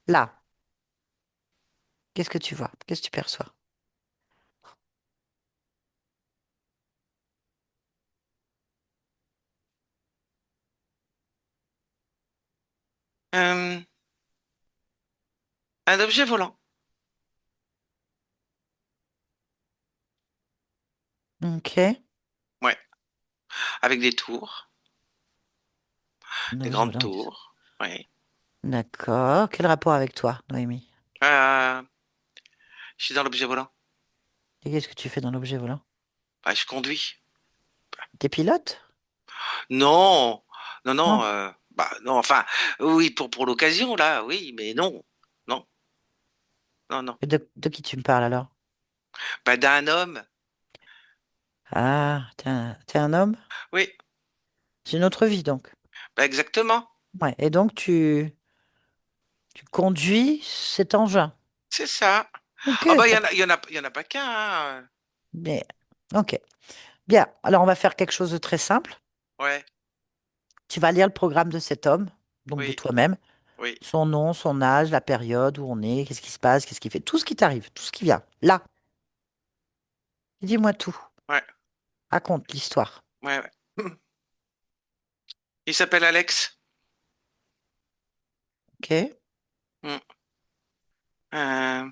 Là, qu'est-ce que tu vois? Qu'est-ce que tu perçois? Euh, un objet volant. Ok. Ouais, avec des tours, Un des objet grandes volant. tours. Oui. D'accord. Quel rapport avec toi, Noémie? Euh, je suis dans l'objet volant. Et qu'est-ce que tu fais dans l'objet volant? Bah, je conduis. T'es pilote? Non, non, non. Non. Bah, non. Enfin, oui, pour l'occasion là, oui, mais non, non, non, non. Et de qui tu me parles alors? Bah, d'un homme. Ah, t'es un homme? Oui, C'est une autre vie donc. bah, exactement. Ouais. Et donc tu conduis cet engin. C'est ça. Ok, Ah bah, pas de- il y en a pas qu'un, hein. mais ok. Bien. Alors on va faire quelque chose de très simple. Ouais, Tu vas lire le programme de cet homme, donc de oui, toi-même. oui. Son nom, son âge, la période où on est, qu'est-ce qui se passe, qu'est-ce qui fait, tout ce qui t'arrive, tout ce qui vient. Là, dis-moi tout. Ouais, Raconte l'histoire. ouais, ouais. Il s'appelle Alex. Ok? Hmm. Euh,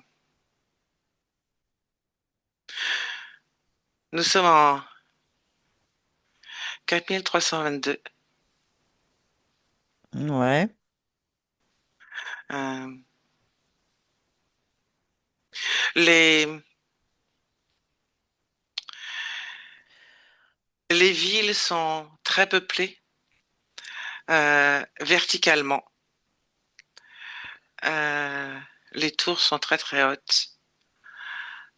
nous sommes en 4322. Ouais. Euh, les, les villes sont très peuplées verticalement. Euh, les tours sont très très hautes.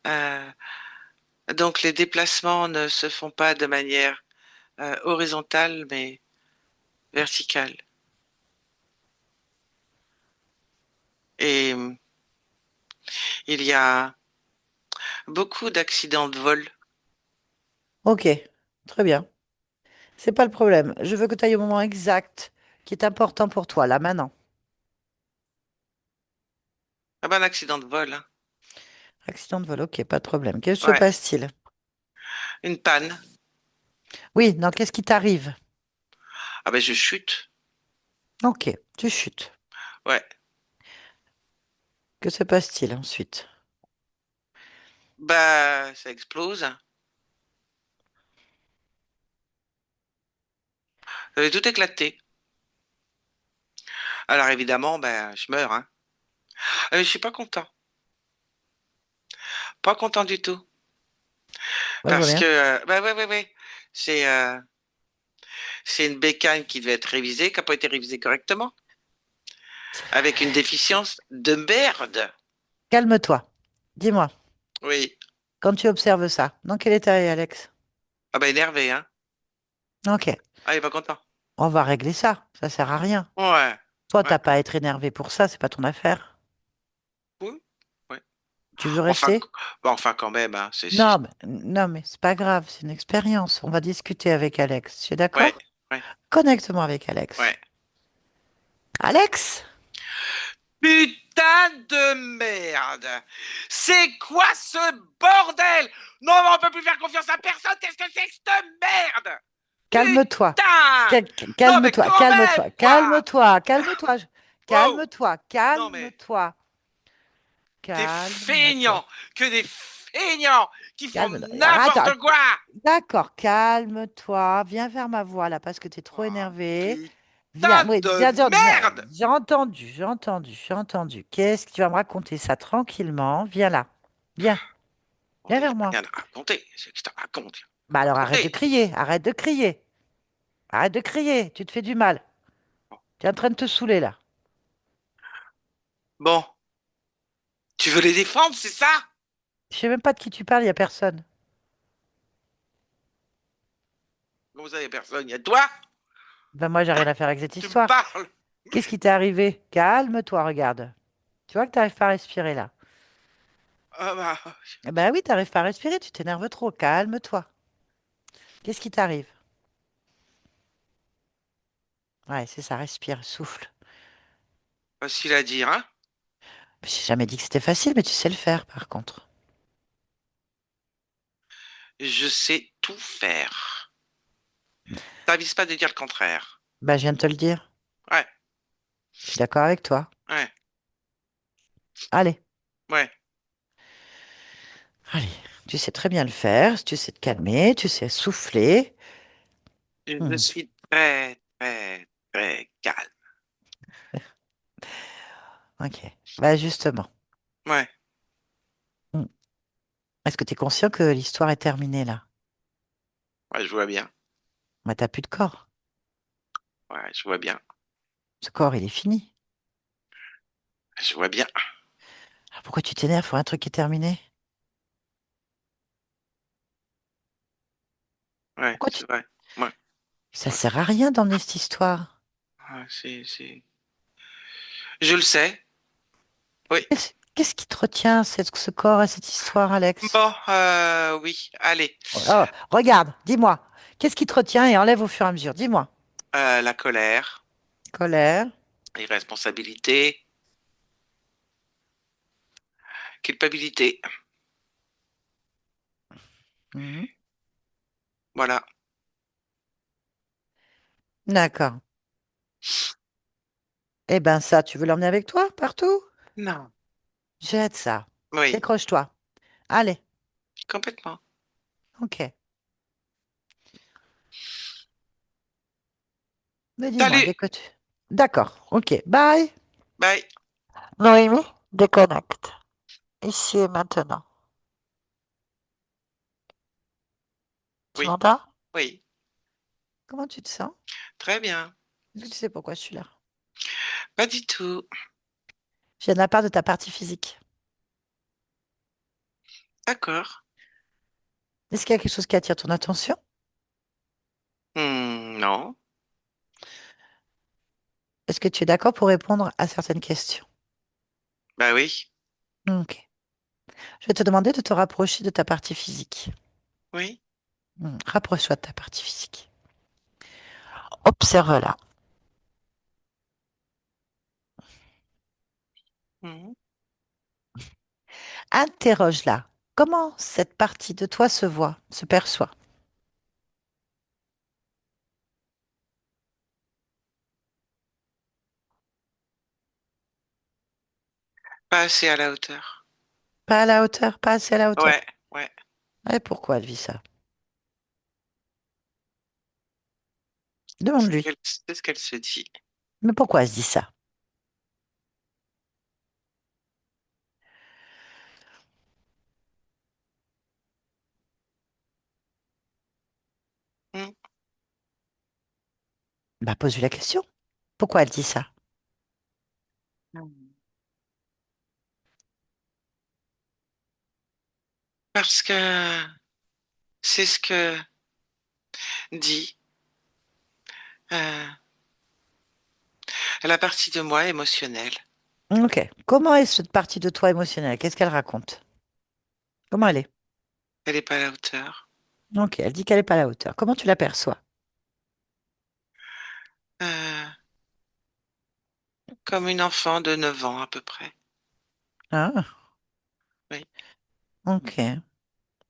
Euh, donc les déplacements ne se font pas de manière horizontale, mais verticale. Et il y a beaucoup d'accidents de vol. Ok. Très bien. C'est pas le problème. Je veux que tu ailles au moment exact qui est important pour toi, là, maintenant. Ah ben, un accident de vol, hein. Accident de vol, ok, pas de problème. Qu'est-ce qui se Ouais, passe-t-il? une panne. Oui, non, qu'est-ce qui t'arrive? Ah ben je chute. Ok, tu chutes. Ouais. Que se passe-t-il ensuite? Bah ça explose. Ça avait tout éclaté. Alors évidemment, ben je meurs, hein. Je suis pas content. Pas content du tout. Ouais, je vois Parce que bien. bah ouais ouais ouais. C'est c'est une bécane qui devait être révisée, qui n'a pas été révisée correctement, avec une déficience de merde. Calme-toi. Dis-moi, Oui. quand tu observes ça, dans quel état est Alex? Ah bah énervé, hein. Ok, Ah, il est pas content. on va régler ça. Ça sert à rien. Ouais. Toi, Ouais. t'as pas à être énervé pour ça, c'est pas ton affaire. Oui. Ouais. Tu veux Enfin, rester? bon, enfin quand même, hein. Non, mais c'est pas grave, c'est une expérience. On va discuter avec Alex. Tu es Ouais. d'accord? Ouais. Connecte-moi avec Alex. Ouais. Alex? Putain de merde! C'est quoi ce bordel? Non, mais on peut plus faire confiance à personne. Qu'est-ce que c'est que cette merde? Calme-toi. Putain! Non, mais Calme-toi, quand même, calme-toi, quoi! calme-toi, calme-toi, Wow! calme-toi, Non, mais calme-toi, des calme-toi, feignants! Que des feignants qui font calme-toi. Attends, n'importe quoi! d'accord, calme-toi. Viens vers ma voix là parce que tu es trop Oh, énervé. Viens, tas oui, de viens, merde! j'ai entendu. Qu'est-ce que tu vas me raconter ça tranquillement? Viens là, viens, Oh, viens mais vers y a moi. rien à raconter. C'est que je te raconte. Bah alors arrête de Raconter. crier, arrête de crier, arrête de crier, tu te fais du mal. Tu es en train de te saouler là. Bon, tu veux les défendre, c'est ça? Je sais même pas de qui tu parles, il y a personne. Comment ça, y a personne? Y a toi? Ben moi, j'ai rien à faire avec cette Tu me histoire. parles? Qu'est-ce qui t'est arrivé? Calme-toi, regarde. Tu vois que t'arrives pas à respirer là. Ah bah, Eh ben oui, t'arrives pas à respirer, tu t'énerves trop. Calme-toi. Qu'est-ce qui t'arrive? Ouais, c'est ça, respire, souffle. facile à dire, hein? J'ai jamais dit que c'était facile, mais tu sais le faire par contre. Je sais tout faire. T'avises pas de dire le contraire. Ben je viens de te le dire. Ouais, Je suis d'accord avec toi. ouais, Allez, ouais. allez. Tu sais très bien le faire, tu sais te calmer, tu sais souffler. Je Hmm, suis très, très, très calme. ok. Ben justement. Ouais, Hmm. Est-ce que tu es conscient que l'histoire est terminée là? ouais, je vois bien. Ben t'as plus de corps. Ouais, je vois bien. Ce corps, il est fini. Je vois bien. Alors pourquoi tu t'énerves pour un truc qui est terminé? Ouais, Pourquoi tu... c'est vrai. Ouais, Ça ouais, sert à rien d'emmener cette histoire. ouais, Je le sais. Oui. Qu'est-ce qui te retient, ce corps à cette histoire, Alex? Bon, oui. Allez. Oh, regarde, dis-moi. Qu'est-ce qui te retient et enlève au fur et à mesure? Dis-moi. La colère, Colère. irresponsabilité, culpabilité. Mhm. Voilà. D'accord. Eh ben ça, tu veux l'emmener avec toi partout? Non. Jette ça. Oui, Décroche-toi. Allez. complètement. Ok. Mais dis-moi, Salut. dès que tu... D'accord. Ok. Bye. Bye. Noémie, déconnecte. Ici et maintenant. Tu Oui, m'entends? oui. Comment tu te sens? Très bien. Est-ce que tu sais pourquoi je suis là? Pas du tout. Je viens de la part de ta partie physique. D'accord. Est-ce qu'il y a quelque chose qui attire ton attention? Non. Est-ce que tu es d'accord pour répondre à certaines questions? Bah oui. Ok. Je vais te demander de te rapprocher de ta partie physique. Oui. Rapproche-toi de ta partie physique. Observe-la. Mhm. Interroge-la. Comment cette partie de toi se voit, se perçoit? Pas assez à la hauteur. Pas à la hauteur, pas assez à la Ouais, hauteur. ouais. Et pourquoi elle vit ça? C'est Demande-lui. c'est ce qu'elle se dit. Mais pourquoi elle se dit ça? Mhm. Bah, pose-lui la question. Pourquoi elle dit ça? Parce que c'est ce que dit euh, la partie de moi émotionnelle. Ok. Comment est cette partie de toi émotionnelle? Qu'est-ce qu'elle raconte? Comment elle est? Elle n'est pas à la hauteur. Ok, elle dit qu'elle n'est pas à la hauteur. Comment tu l'aperçois? Euh, comme une enfant de 9 ans à peu près. Ah, Oui, ok.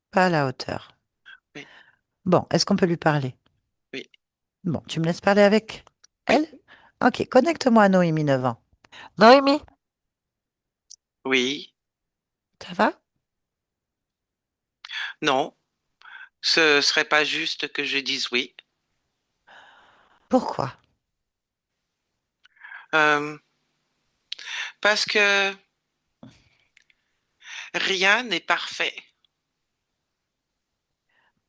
Pas à la hauteur. oui, Bon, est-ce qu'on peut lui parler? oui, Bon, tu me laisses parler avec elle? oui, Ok, connecte-moi à Noémie, 9 ans. Noémie, oui. ça va? Non, ce serait pas juste que je dise oui. Pourquoi? Euh, parce que rien n'est parfait.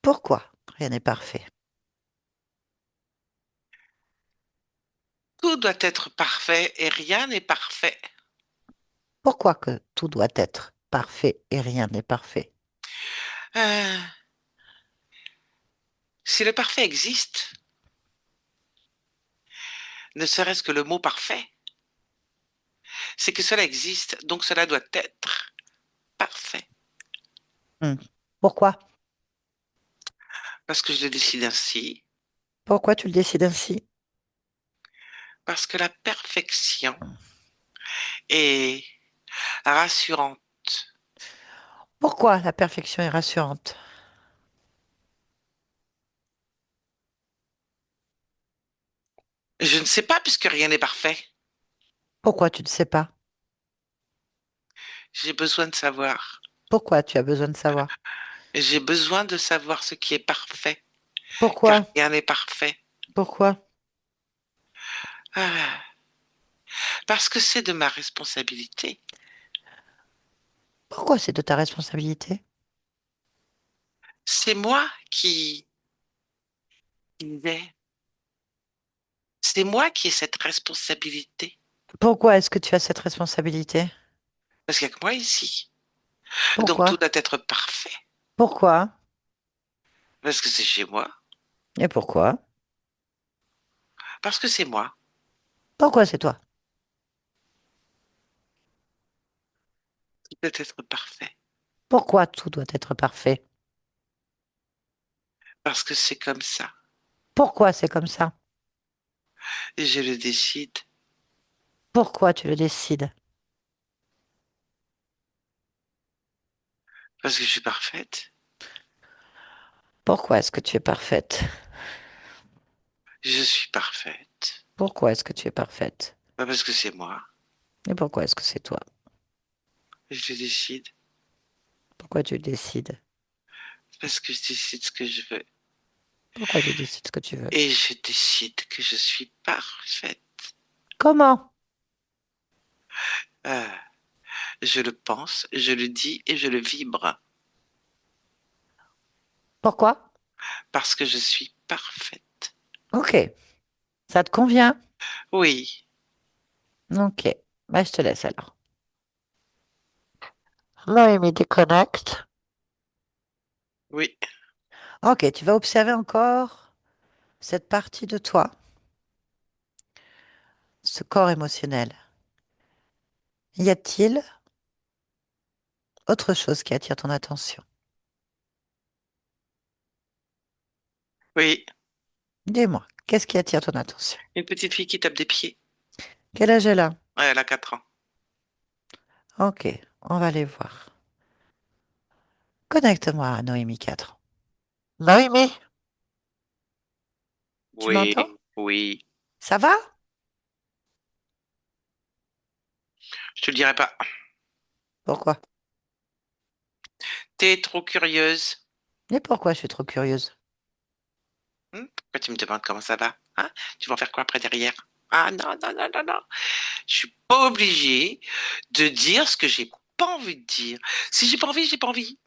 Pourquoi? Rien n'est parfait. Tout doit être parfait et rien n'est parfait. Pourquoi que tout doit être parfait et rien n'est parfait? Euh, si le parfait existe, ne serait-ce que le mot parfait, c'est que cela existe, donc cela doit être parfait. Hmm. Pourquoi? Parce que je le décide ainsi, Pourquoi tu le décides ainsi? parce que la perfection est rassurante. Pourquoi la perfection est rassurante? Je ne sais pas puisque rien n'est parfait. Pourquoi tu ne sais pas? J'ai besoin de savoir. Pourquoi tu as besoin de savoir? J'ai besoin de savoir ce qui est parfait, car Pourquoi? rien n'est parfait. Pourquoi? Ah, parce que c'est de ma responsabilité. Pourquoi c'est de ta responsabilité? C'est moi qui vais. C'est moi qui ai cette responsabilité. Pourquoi est-ce que tu as cette responsabilité? Parce qu'il n'y a que moi ici. Donc Pourquoi? tout doit être parfait. Pourquoi? Parce que c'est chez moi. Et pourquoi? Parce que c'est moi. Pourquoi c'est toi? Tout doit être parfait. Pourquoi tout doit être parfait? Parce que c'est comme ça. Pourquoi c'est comme ça? Et je le décide. Pourquoi tu le décides? Parce que je suis parfaite. Pourquoi est-ce que tu es parfaite? Je suis parfaite. Pourquoi est-ce que tu es parfaite? Pas parce que c'est moi. Et pourquoi est-ce que c'est toi? Je le décide. Pourquoi tu le décides? Parce que je décide ce que je veux. Pourquoi tu décides ce que tu veux? Et je décide que je suis parfaite. Comment? Euh, je le pense, je le dis et je le vibre. Pourquoi? Parce que je suis parfaite. Ok, ça te convient? Oui, Ok, bah, je te laisse alors. Noémie déconnecte. oui, Ok, tu vas observer encore cette partie de toi, ce corps émotionnel. Y a-t-il autre chose qui attire ton attention? oui. Dis-moi, qu'est-ce qui attire ton attention? Une petite fille qui tape des pieds. Quel âge elle a? Ouais, elle a 4 ans. Ok, on va aller voir. Connecte-moi à Noémie 4. Noémie, tu m'entends? Oui, oui. Ça va? Je te le dirai pas. Pourquoi? T'es trop curieuse. Et pourquoi je suis trop curieuse? Pourquoi tu me demandes comment ça va? Hein? Tu vas en faire quoi après derrière? Ah non, non, non, non, non. Je suis pas obligée de dire ce que j'ai pas envie de dire. Si j'ai pas envie, j'ai pas envie.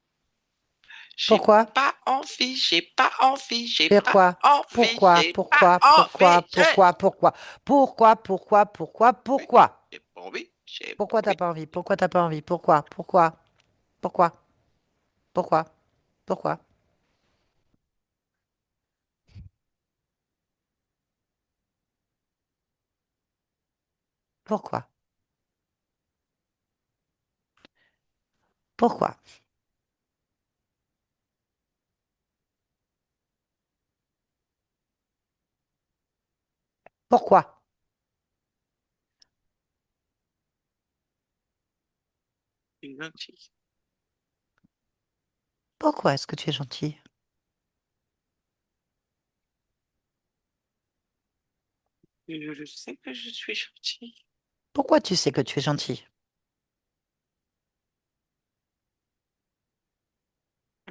J'ai Pourquoi? pas envie, j'ai pas envie, j'ai pas Pourquoi? envie, Pourquoi? j'ai pas Pourquoi? Pourquoi? envie, Pourquoi? Pourquoi? Pourquoi? Pourquoi? Pourquoi? oui, Pourquoi? j'ai pas envie, j'ai pas Pourquoi t'as envie. pas envie? Pourquoi t'as pas envie? Pourquoi? Pourquoi? Pourquoi? Pourquoi? Pourquoi? Pourquoi? Pourquoi? Pourquoi? C'est gentil. Pourquoi est-ce que tu es gentil? Je le sais que je suis gentil. Pourquoi tu sais que tu es gentil?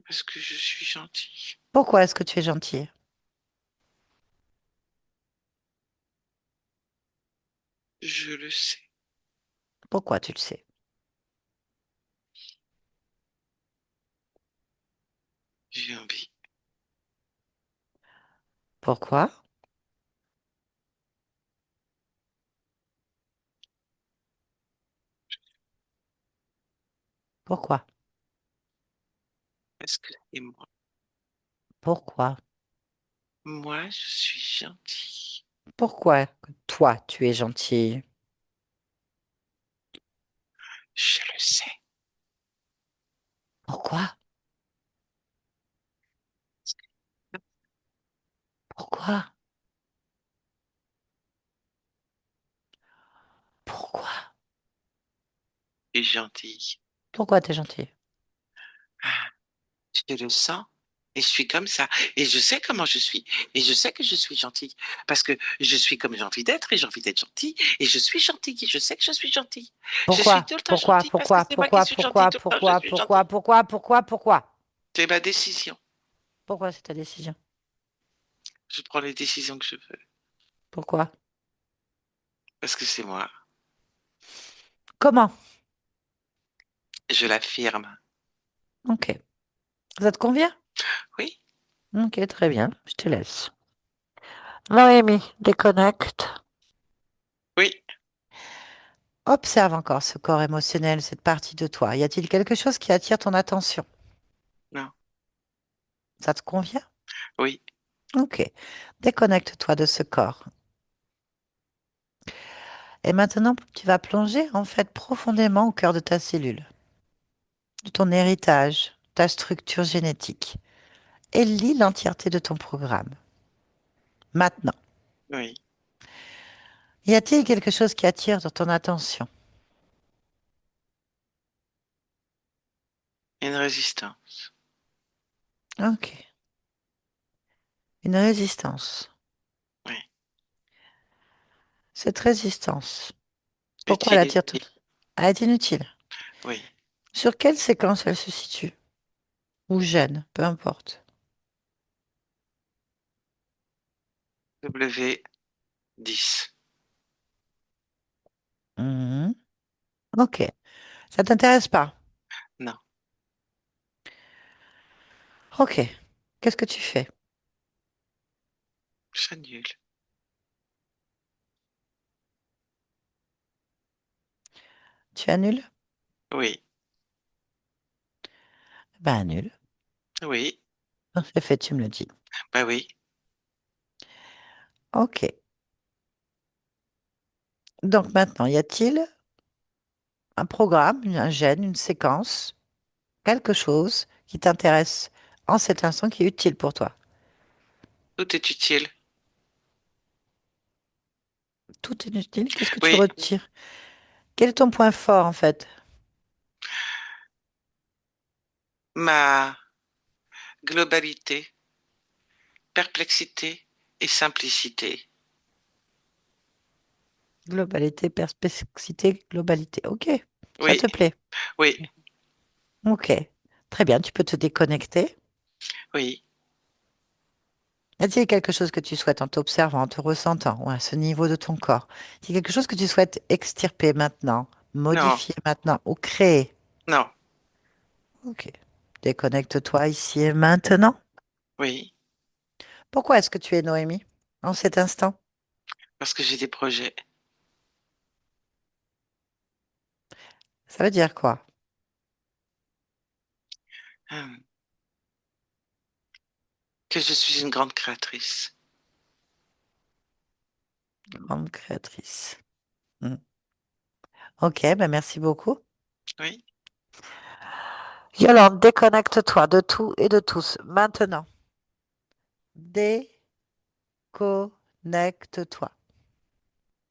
Parce que je suis gentil. Pourquoi est-ce que tu es gentil? Je le sais. Pourquoi tu le sais? J'ai envie. Pourquoi? Pourquoi? Parce que c'est moi. Pourquoi? Moi, je suis gentil. Pourquoi que toi, tu es gentil? Je le sais. Pourquoi? Pourquoi? Pourquoi? Je suis gentil. Pourquoi t'es gentil? Ah, je le sens. Et je suis comme ça. Et je sais comment je suis. Et je sais que je suis gentille. Parce que je suis comme j'ai envie d'être. Et j'ai envie d'être gentille. Et je suis gentille. Et je sais que je suis gentille. Je suis Pourquoi? tout le temps Pourquoi? gentille parce que Pourquoi? c'est moi qui Pourquoi? suis gentille. Pourquoi? Tout le temps, je Pourquoi? suis Pourquoi? gentille. Pourquoi? Pourquoi? Pourquoi? C'est ma décision. Pourquoi c'est ta décision? Je prends les décisions que je veux. Pourquoi? Parce que c'est moi. Comment? Je l'affirme. Ok. Ça te convient? Oui, Ok, très bien. Je te laisse. Noémie, déconnecte. oui, Observe encore ce corps émotionnel, cette partie de toi. Y a-t-il quelque chose qui attire ton attention? non, Ça te convient? oui, Ok. Déconnecte-toi de ce corps. Et maintenant, tu vas plonger en fait profondément au cœur de ta cellule, de ton héritage, ta structure génétique, et lis l'entièreté de ton programme. Maintenant, oui. y a-t-il quelque chose qui attire ton attention? Une résistance. Ok. Une résistance. Oui. Cette résistance, pourquoi elle Utile, attire tout? utile. Elle est inutile. Oui. Sur quelle séquence elle se situe? Ou gêne, peu importe. W10. Mhm. Ok. Ça t'intéresse pas? Non, Ok. Qu'est-ce que tu fais? j'annule. Tu annules? Oui, Ben annule. oui, C'est fait, tu me le dis. bah oui. Ok. Donc maintenant, y a-t-il un programme, un gène, une séquence, quelque chose qui t'intéresse en cet instant qui est utile pour toi? Tout est utile. Tout est utile. Qu'est-ce que tu Oui, retires? Quel est ton point fort en fait? ma globalité, perplexité et simplicité. Globalité, perspexité, globalité. Ok. Ça Oui, te plaît? oui, Ok. Très bien. Tu peux te déconnecter. oui. Y a-t-il quelque chose que tu souhaites en t'observant, en te ressentant, ou à ce niveau de ton corps? Y a-t-il quelque chose que tu souhaites extirper maintenant, Non, modifier maintenant ou créer? non, Ok. Déconnecte-toi ici et maintenant. oui. Pourquoi est-ce que tu es Noémie en cet instant? Parce que j'ai des projets. Ça veut dire quoi? Hum, Que je suis une grande créatrice. Grande créatrice. Hmm. Ok, ben merci beaucoup. Oui. Yolande, déconnecte-toi de tout et de tous maintenant. Déconnecte-toi.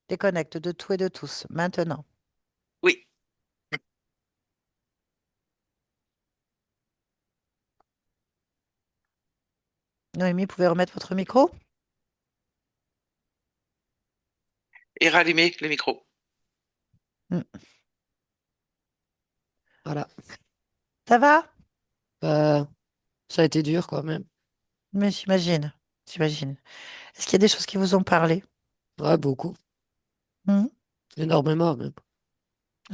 Déconnecte de tout et de tous maintenant. Oui. Noémie, vous pouvez remettre votre micro? Et rallumer le micro. Hmm. Voilà. Ça va? Bah, ça a été dur quand même. Mais j'imagine. J'imagine. Est-ce qu'il y a des choses qui vous ont parlé? Ouais, beaucoup. Hmm. énormément même.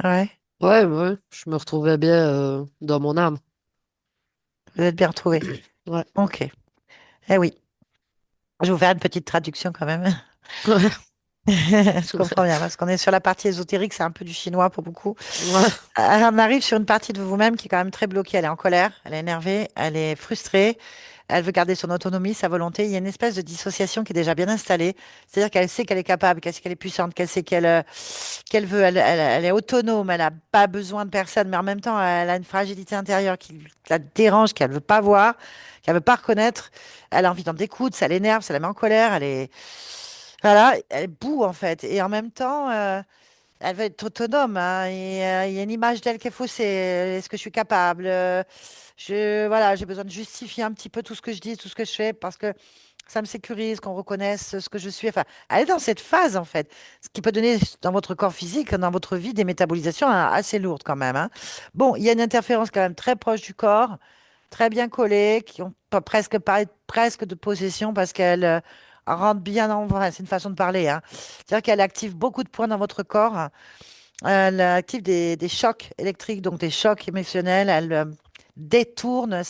Ouais, Ouais, ouais, je me retrouvais bien dans mon âme. vous êtes bien retrouvés. Ouais. Ok. Eh oui, je vais vous faire une petite traduction quand même. Je comprends bien, parce qu'on est sur la partie ésotérique, c'est un peu du chinois pour beaucoup. Ouais. On arrive sur une partie de vous-même qui est quand même très bloquée. Elle est en colère, elle est énervée, elle est frustrée, elle veut garder son autonomie, sa volonté. Il y a une espèce de dissociation qui est déjà bien installée. C'est-à-dire qu'elle sait qu'elle est capable, qu'elle sait qu'elle est puissante, qu'elle sait qu'elle veut, elle est autonome, elle n'a pas besoin de personne, mais en même temps, elle a une fragilité intérieure qui la dérange, qu'elle ne veut pas voir, qu'elle ne veut pas reconnaître. Elle a envie d'en découdre, ça l'énerve, ça la met en colère. Elle est, voilà, elle est boue en fait. Et en même temps, elle veut être autonome, hein, et il y a une image d'elle qui est faussée. Est-ce que je suis capable? Voilà, j'ai besoin de justifier un petit peu tout ce que je dis, tout ce que je fais, parce que ça me sécurise, qu'on reconnaisse ce que je suis. Enfin, elle est dans cette phase, en fait, ce qui peut donner dans votre corps physique, dans votre vie, des métabolisations assez lourdes quand même, hein. Bon, il y a une interférence quand même très proche du corps, très bien collée, qui ont pas presque, presque de possession parce qu'elle rentre bien en... Enfin, c'est une façon de parler, hein. C'est-à-dire qu'elle active beaucoup de points dans votre corps. Elle active des chocs électriques, donc des chocs émotionnels. Elle détourne,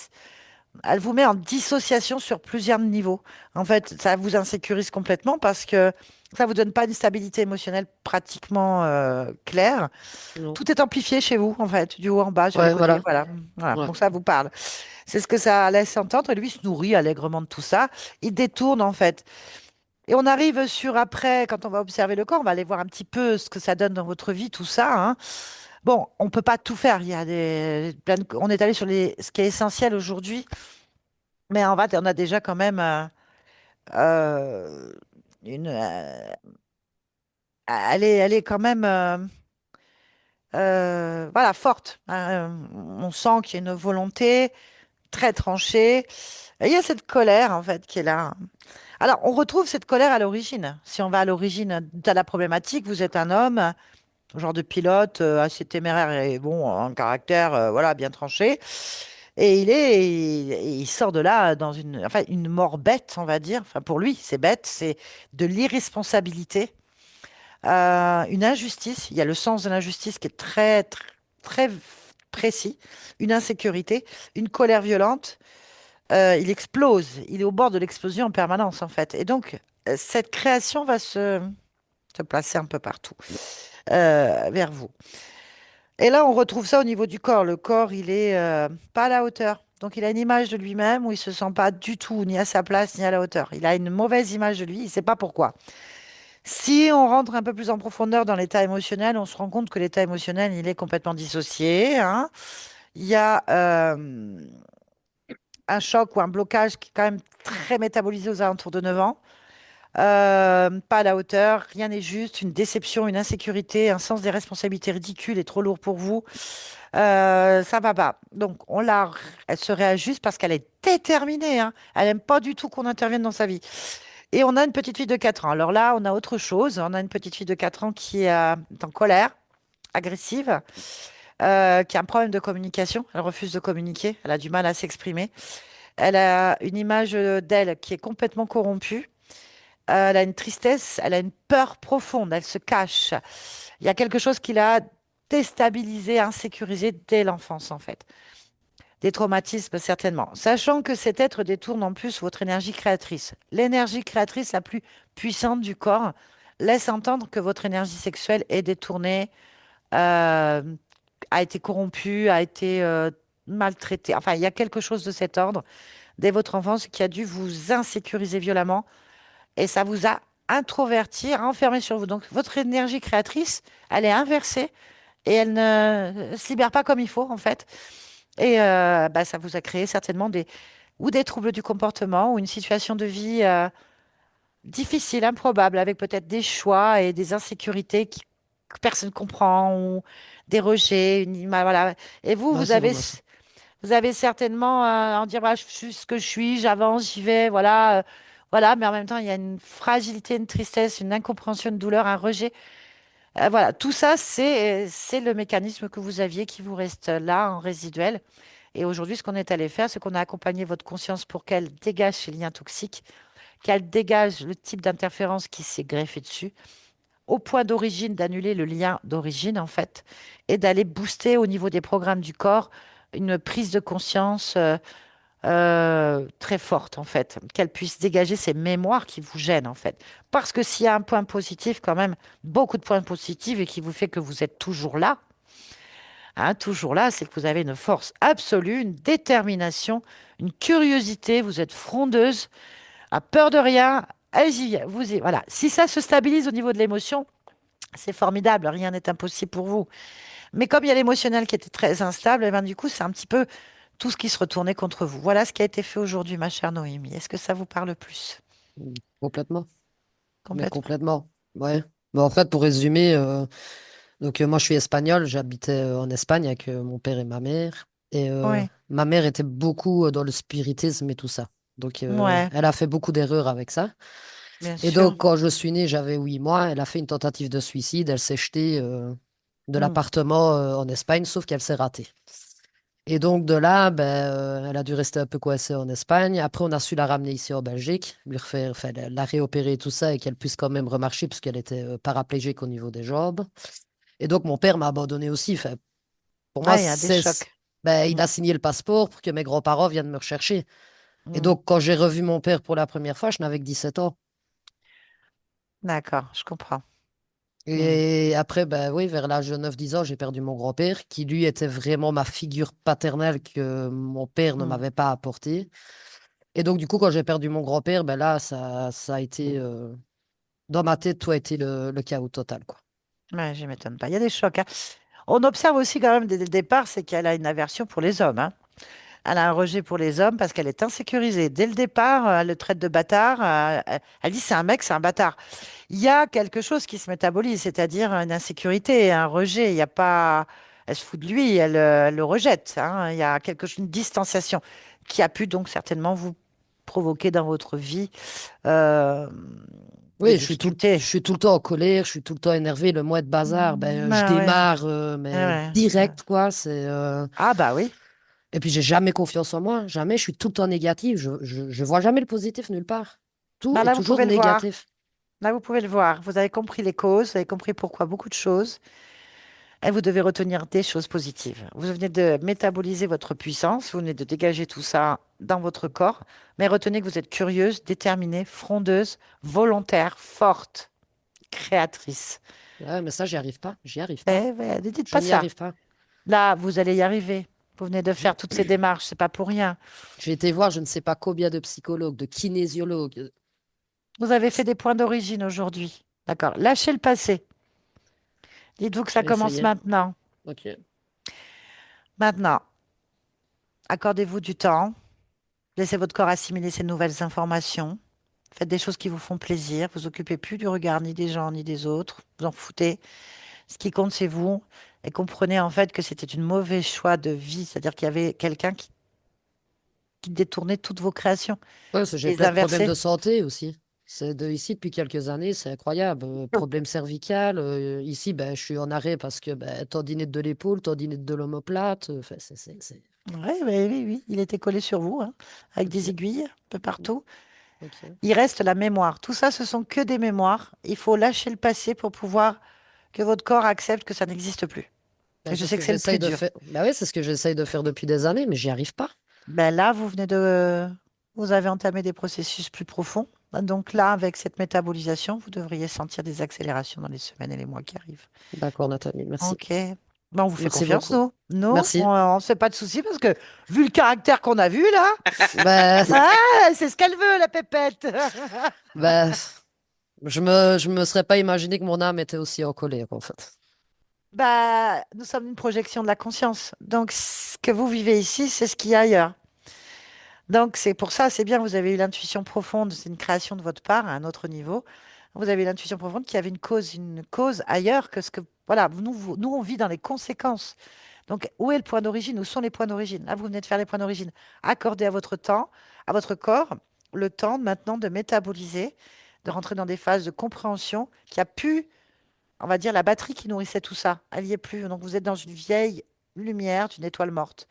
elle vous met en dissociation sur plusieurs niveaux. En fait, ça vous insécurise complètement parce que ça vous donne pas une stabilité émotionnelle pratiquement claire. Non. Tout est amplifié chez vous, en fait, du haut en bas, sur les Ouais, côtés. voilà. Voilà. Voilà. Ouais. Donc ça vous parle. C'est ce que ça laisse entendre. Et lui se nourrit allègrement de tout ça. Il détourne, en fait. Et on arrive sur après, quand on va observer le corps, on va aller voir un petit peu ce que ça donne dans votre vie, tout ça, hein. Bon, on peut pas tout faire. Il y a on est allé sur ce qui est essentiel aujourd'hui, mais en fait, on a déjà quand même euh, une. Elle est quand même, voilà, forte, hein. On sent qu'il y a une volonté très tranchée. Et il y a cette colère en fait qui est là. Alors, on retrouve cette colère à l'origine. Si on va à l'origine de la problématique, vous êtes un homme, genre de pilote, assez téméraire et bon, en caractère, voilà, bien tranché. Et il sort de là dans enfin, une mort bête, on va dire. Enfin, pour lui, c'est bête, c'est de l'irresponsabilité, une injustice. Il y a le sens de l'injustice qui est très, très, très précis, une insécurité, une colère violente. Il explose, il est au bord de l'explosion en permanence, en fait. Et donc, cette création va se placer un peu partout vers vous. Et là, on retrouve ça au niveau du corps. Le corps, il est pas à la hauteur. Donc, il a une image de lui-même où il se sent pas du tout ni à sa place ni à la hauteur. Il a une mauvaise image de lui. Il ne sait pas pourquoi. Si on rentre un peu plus en profondeur dans l'état émotionnel, on se rend compte que l'état émotionnel, il est complètement dissocié, hein. Il y a un choc ou un blocage qui est quand même très métabolisé aux alentours de 9 ans. Pas à la hauteur, rien n'est juste, une déception, une insécurité, un sens des responsabilités ridicule et trop lourd pour vous. Ça va pas. Donc, elle se réajuste parce qu'elle est déterminée, hein. Elle n'aime pas du tout qu'on intervienne dans sa vie. Et on a une petite fille de 4 ans. Alors là, on a autre chose. On a une petite fille de 4 ans qui est en colère, agressive, qui a un problème de communication. Elle refuse de communiquer. Elle a du mal à s'exprimer. Elle a une image d'elle qui est complètement corrompue. Elle a une tristesse, elle a une peur profonde. Elle se cache. Il y a quelque chose qui l'a déstabilisée, insécurisée dès l'enfance, en fait. Des traumatismes, certainement. Sachant que cet être détourne en plus votre énergie créatrice. L'énergie créatrice la plus puissante du corps laisse entendre que votre énergie sexuelle est détournée, euh, a été corrompue, a été maltraitée. Enfin, il y a quelque chose de cet ordre dès votre enfance qui a dû vous insécuriser violemment et ça vous a introverti, renfermé sur vous. Donc, votre énergie créatrice, elle est inversée et elle ne se libère pas comme il faut, en fait. Et bah, ça vous a créé certainement ou des troubles du comportement ou une situation de vie difficile, improbable, avec peut-être des choix et des insécurités que personne ne comprend ou des rejets, voilà. Et vous, Ouais, c'est vraiment ça. vous avez certainement en dire, voilà, je suis ce que je suis, j'avance, j'y vais, voilà, voilà. Mais en même temps, il y a une fragilité, une tristesse, une incompréhension, une douleur, un rejet. Voilà, tout ça, c'est le mécanisme que vous aviez qui vous reste là en résiduel. Et aujourd'hui, ce qu'on est allé faire, c'est qu'on a accompagné votre conscience pour qu'elle dégage ces liens toxiques, qu'elle dégage le type d'interférence qui s'est greffé dessus, au point d'origine, d'annuler le lien d'origine en fait, et d'aller booster au niveau des programmes du corps une prise de conscience très forte en fait, qu'elle puisse dégager ces mémoires qui vous gênent en fait. Parce que s'il y a un point positif quand même, beaucoup de points positifs et qui vous fait que vous êtes toujours là, c'est que vous avez une force absolue, une détermination, une curiosité, vous êtes frondeuse, à peur de rien. Allez-y, voilà. Si ça se stabilise au niveau de l'émotion, c'est formidable, rien n'est impossible pour vous. Mais comme il y a l'émotionnel qui était très instable, et ben du coup, c'est un petit peu tout ce qui se retournait contre vous. Voilà ce qui a été fait aujourd'hui, ma chère Noémie. Est-ce que ça vous parle plus? Complètement. Mais Complètement. complètement. Ouais. Bon, en fait, pour résumer, moi je suis espagnol, j'habitais en Espagne avec mon père et ma mère. Et Oui, ma mère était beaucoup dans le spiritisme et tout ça. Donc ouais, elle a fait beaucoup d'erreurs avec ça. bien Et sûr. donc quand je suis né, j'avais 8 mois. Elle a fait une tentative de suicide. Elle s'est jetée de Hmm, l'appartement en Espagne, sauf qu'elle s'est ratée. Et donc de là, ben, elle a dû rester un peu coincée en Espagne. Après, on a su la ramener ici en Belgique, lui refaire, enfin, la réopérer et tout ça, et qu'elle puisse quand même remarcher, puisqu'elle était paraplégique au niveau des jambes. Et donc, mon père m'a abandonné aussi. Enfin, pour moi, ouais, il y a des chocs. ben, il Hmm, a signé le passeport pour que mes grands-parents viennent me rechercher. Et hmm. donc, quand j'ai revu mon père pour la première fois, je n'avais que 17 ans. D'accord, je comprends. Hmm, Et après, ben oui, vers l'âge de 9 10 ans, j'ai perdu mon grand-père, qui lui était vraiment ma figure paternelle que mon père ne hmm. m'avait pas apportée. Et donc, du coup, quand j'ai perdu mon grand-père, ben là, ça a été, dans ma tête, tout a été le chaos total, quoi. Ouais, je m'étonne pas. Il y a des chocs, hein. On observe aussi quand même dès le départ, c'est qu'elle a une aversion pour les hommes, hein. Elle a un rejet pour les hommes parce qu'elle est insécurisée. Dès le départ, elle le traite de bâtard. Elle dit c'est un mec, c'est un bâtard. Il y a quelque chose qui se métabolise, c'est-à-dire une insécurité, un rejet. Il y a pas, elle se fout de lui, elle le rejette, hein. Il y a quelque chose, une distanciation qui a pu donc certainement vous provoquer dans votre vie euh, des Oui, je difficultés. suis tout le temps en colère, je suis tout le temps énervé. Le mois de bazar, ben, je Ah ouais, démarre, ah mais ouais, ouais. direct, quoi. Ah bah oui. Et puis, j'ai jamais confiance en moi. Jamais. Je suis tout le temps négatif. Je vois jamais le positif nulle part. Tout Bah est là, vous toujours pouvez le voir. négatif. Là, vous pouvez le voir. Vous avez compris les causes, vous avez compris pourquoi beaucoup de choses. Et vous devez retenir des choses positives. Vous venez de métaboliser votre puissance, vous venez de dégager tout ça dans votre corps, mais retenez que vous êtes curieuse, déterminée, frondeuse, volontaire, forte, créatrice. Ouais, mais ça, j'y arrive pas. J'y arrive pas. Ne dites Je pas n'y ça. arrive pas. Là, vous allez y arriver. Vous venez de faire toutes ces démarches, c'est pas pour rien. J'ai été voir je ne sais pas combien de psychologues, de kinésiologues. Vous avez fait des points d'origine aujourd'hui. D'accord. Lâchez le passé. Dites-vous que Je ça vais commence essayer. maintenant. Ok. Maintenant, accordez-vous du temps. Laissez votre corps assimiler ces nouvelles informations. Faites des choses qui vous font plaisir. Vous occupez plus du regard ni des gens ni des autres. Vous en foutez. Ce qui compte, c'est vous. Et comprenez en fait que c'était une mauvais choix de vie. C'est-à-dire qu'il y avait quelqu'un qui détournait toutes vos créations. Ouais, parce que j'ai Les plein de problèmes inversait. de santé aussi. Ici depuis quelques années, c'est incroyable. Problème cervical. Ici, ben, je suis en arrêt parce que ben, tendinite de l'épaule, tendinite de l'omoplate. Enfin, Oui, oui, oui, oui. Il était collé sur vous, hein, avec des ok. aiguilles un peu partout. Ok. Il reste la mémoire. Tout ça, ce sont que des mémoires. Il faut lâcher le passé pour pouvoir que votre corps accepte que ça n'existe plus. Ben, Et je c'est ce sais que que c'est le j'essaye plus de dur. faire. Ben oui, c'est ce que j'essaye de faire depuis des années, mais j'y arrive pas. Ben là, vous avez entamé des processus plus profonds. Donc là, avec cette métabolisation, vous devriez sentir des accélérations dans les semaines et les mois qui arrivent. D'accord, Nathalie, merci. Ok. Ben, on vous fait Merci confiance, beaucoup. nous. Nous, Merci. on ne se fait pas de soucis parce que vu le caractère qu'on a vu là, Ben, ah, c'est ce qu'elle veut, la pépette. ben, je me serais pas imaginé que mon âme était aussi en colère, en fait. Bah, nous sommes une projection de la conscience. Donc, ce que vous vivez ici, c'est ce qu'il y a ailleurs. Donc, c'est pour ça, c'est bien, vous avez eu l'intuition profonde, c'est une création de votre part à un autre niveau. Vous avez eu l'intuition profonde qu'il y avait une cause ailleurs que ce que. Voilà, nous, on vit dans les conséquences. Donc, où est le point d'origine? Où sont les points d'origine? Là, vous venez de faire les points d'origine. Accordez à votre temps, à votre corps, le temps maintenant de métaboliser, de rentrer dans des phases de compréhension qui a pu, on va dire, la batterie qui nourrissait tout ça. Elle n'y est plus. Donc, vous êtes dans une vieille lumière d'une étoile morte.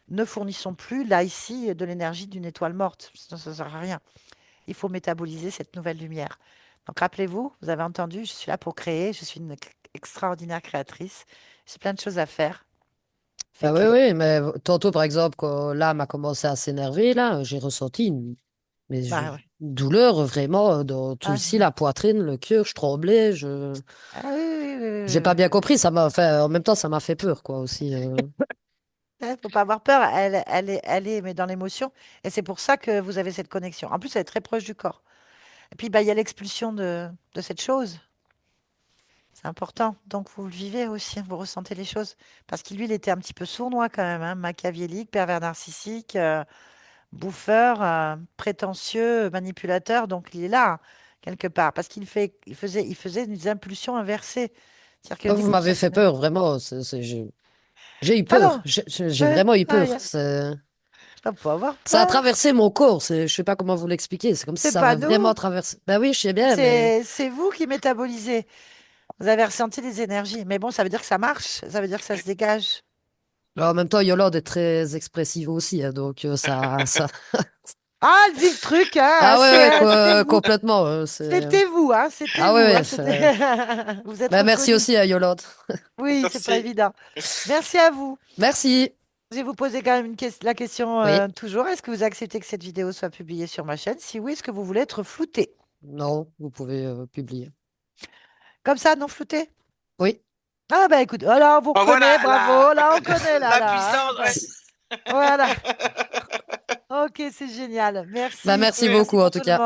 Ne fournissons plus, là, ici, de l'énergie d'une étoile morte. Ça ne sert à rien. Il faut métaboliser cette nouvelle lumière. Donc rappelez-vous, vous avez entendu, je suis là pour créer, je suis une extraordinaire créatrice. J'ai plein de choses à faire. Ah oui, Faites-les. oui, mais tantôt, par exemple, quand l'âme a commencé à s'énerver, là, j'ai ressenti Bah ouais. une douleur vraiment dans tout Ah, ici, la poitrine, le cœur, je tremblais, ah oui, oui, oui, oui, j'ai oui, pas oui. bien compris, ça m'a fait, en même temps, ça m'a fait peur, quoi, aussi. Faut pas avoir peur, elle est mais dans l'émotion. Et c'est pour ça que vous avez cette connexion. En plus, elle est très proche du corps. Et puis, bah, il y a l'expulsion de cette chose. C'est important. Donc, vous le vivez aussi, vous ressentez les choses. Parce qu'il, lui, il était un petit peu sournois quand même, hein, machiavélique, pervers narcissique, bouffeur, prétentieux, manipulateur. Donc, il est là, hein, quelque part. Parce il faisait des impulsions inversées. C'est-à-dire que Oh, dès vous qu'il m'avez fait s'énerve. peur, vraiment, j'ai eu Ah peur, non, j'ai ouais, vraiment eu ah, peur. faut avoir Ça a peur. traversé mon corps, je sais pas comment vous l'expliquer, c'est comme si C'est ça pas avait vraiment nous. traversé. Ben oui, je sais bien, mais. C'est vous qui métabolisez. Vous avez ressenti des énergies. Mais bon, ça veut dire que ça marche. Ça veut dire que ça se dégage. En même temps, Yolande est très expressive aussi, hein, donc ça. Ah, elle vit le truc, hein. Ah ouais, ouais, C'était vous. complètement. C'était vous, hein. C'était Ah ouais, vous, ouais. hein. Vous êtes Ben, merci reconnu. aussi à Yolande. Oui, c'est pas Merci. évident. Merci à vous. Merci. Je vais vous poser quand même la question Oui. toujours. Est-ce que vous acceptez que cette vidéo soit publiée sur ma chaîne? Si oui, est-ce que vous voulez être flouté? Non, vous pouvez publier. Comme ça, non flouté? Oui. Ah bah écoute, alors on vous Bon, reconnaît, voilà bravo. Là, on connaît là, la là, hein. puissance. Ouais. Voilà. Ok, c'est génial. Ben, Merci. merci Merci beaucoup, en pour tout tout le cas. monde.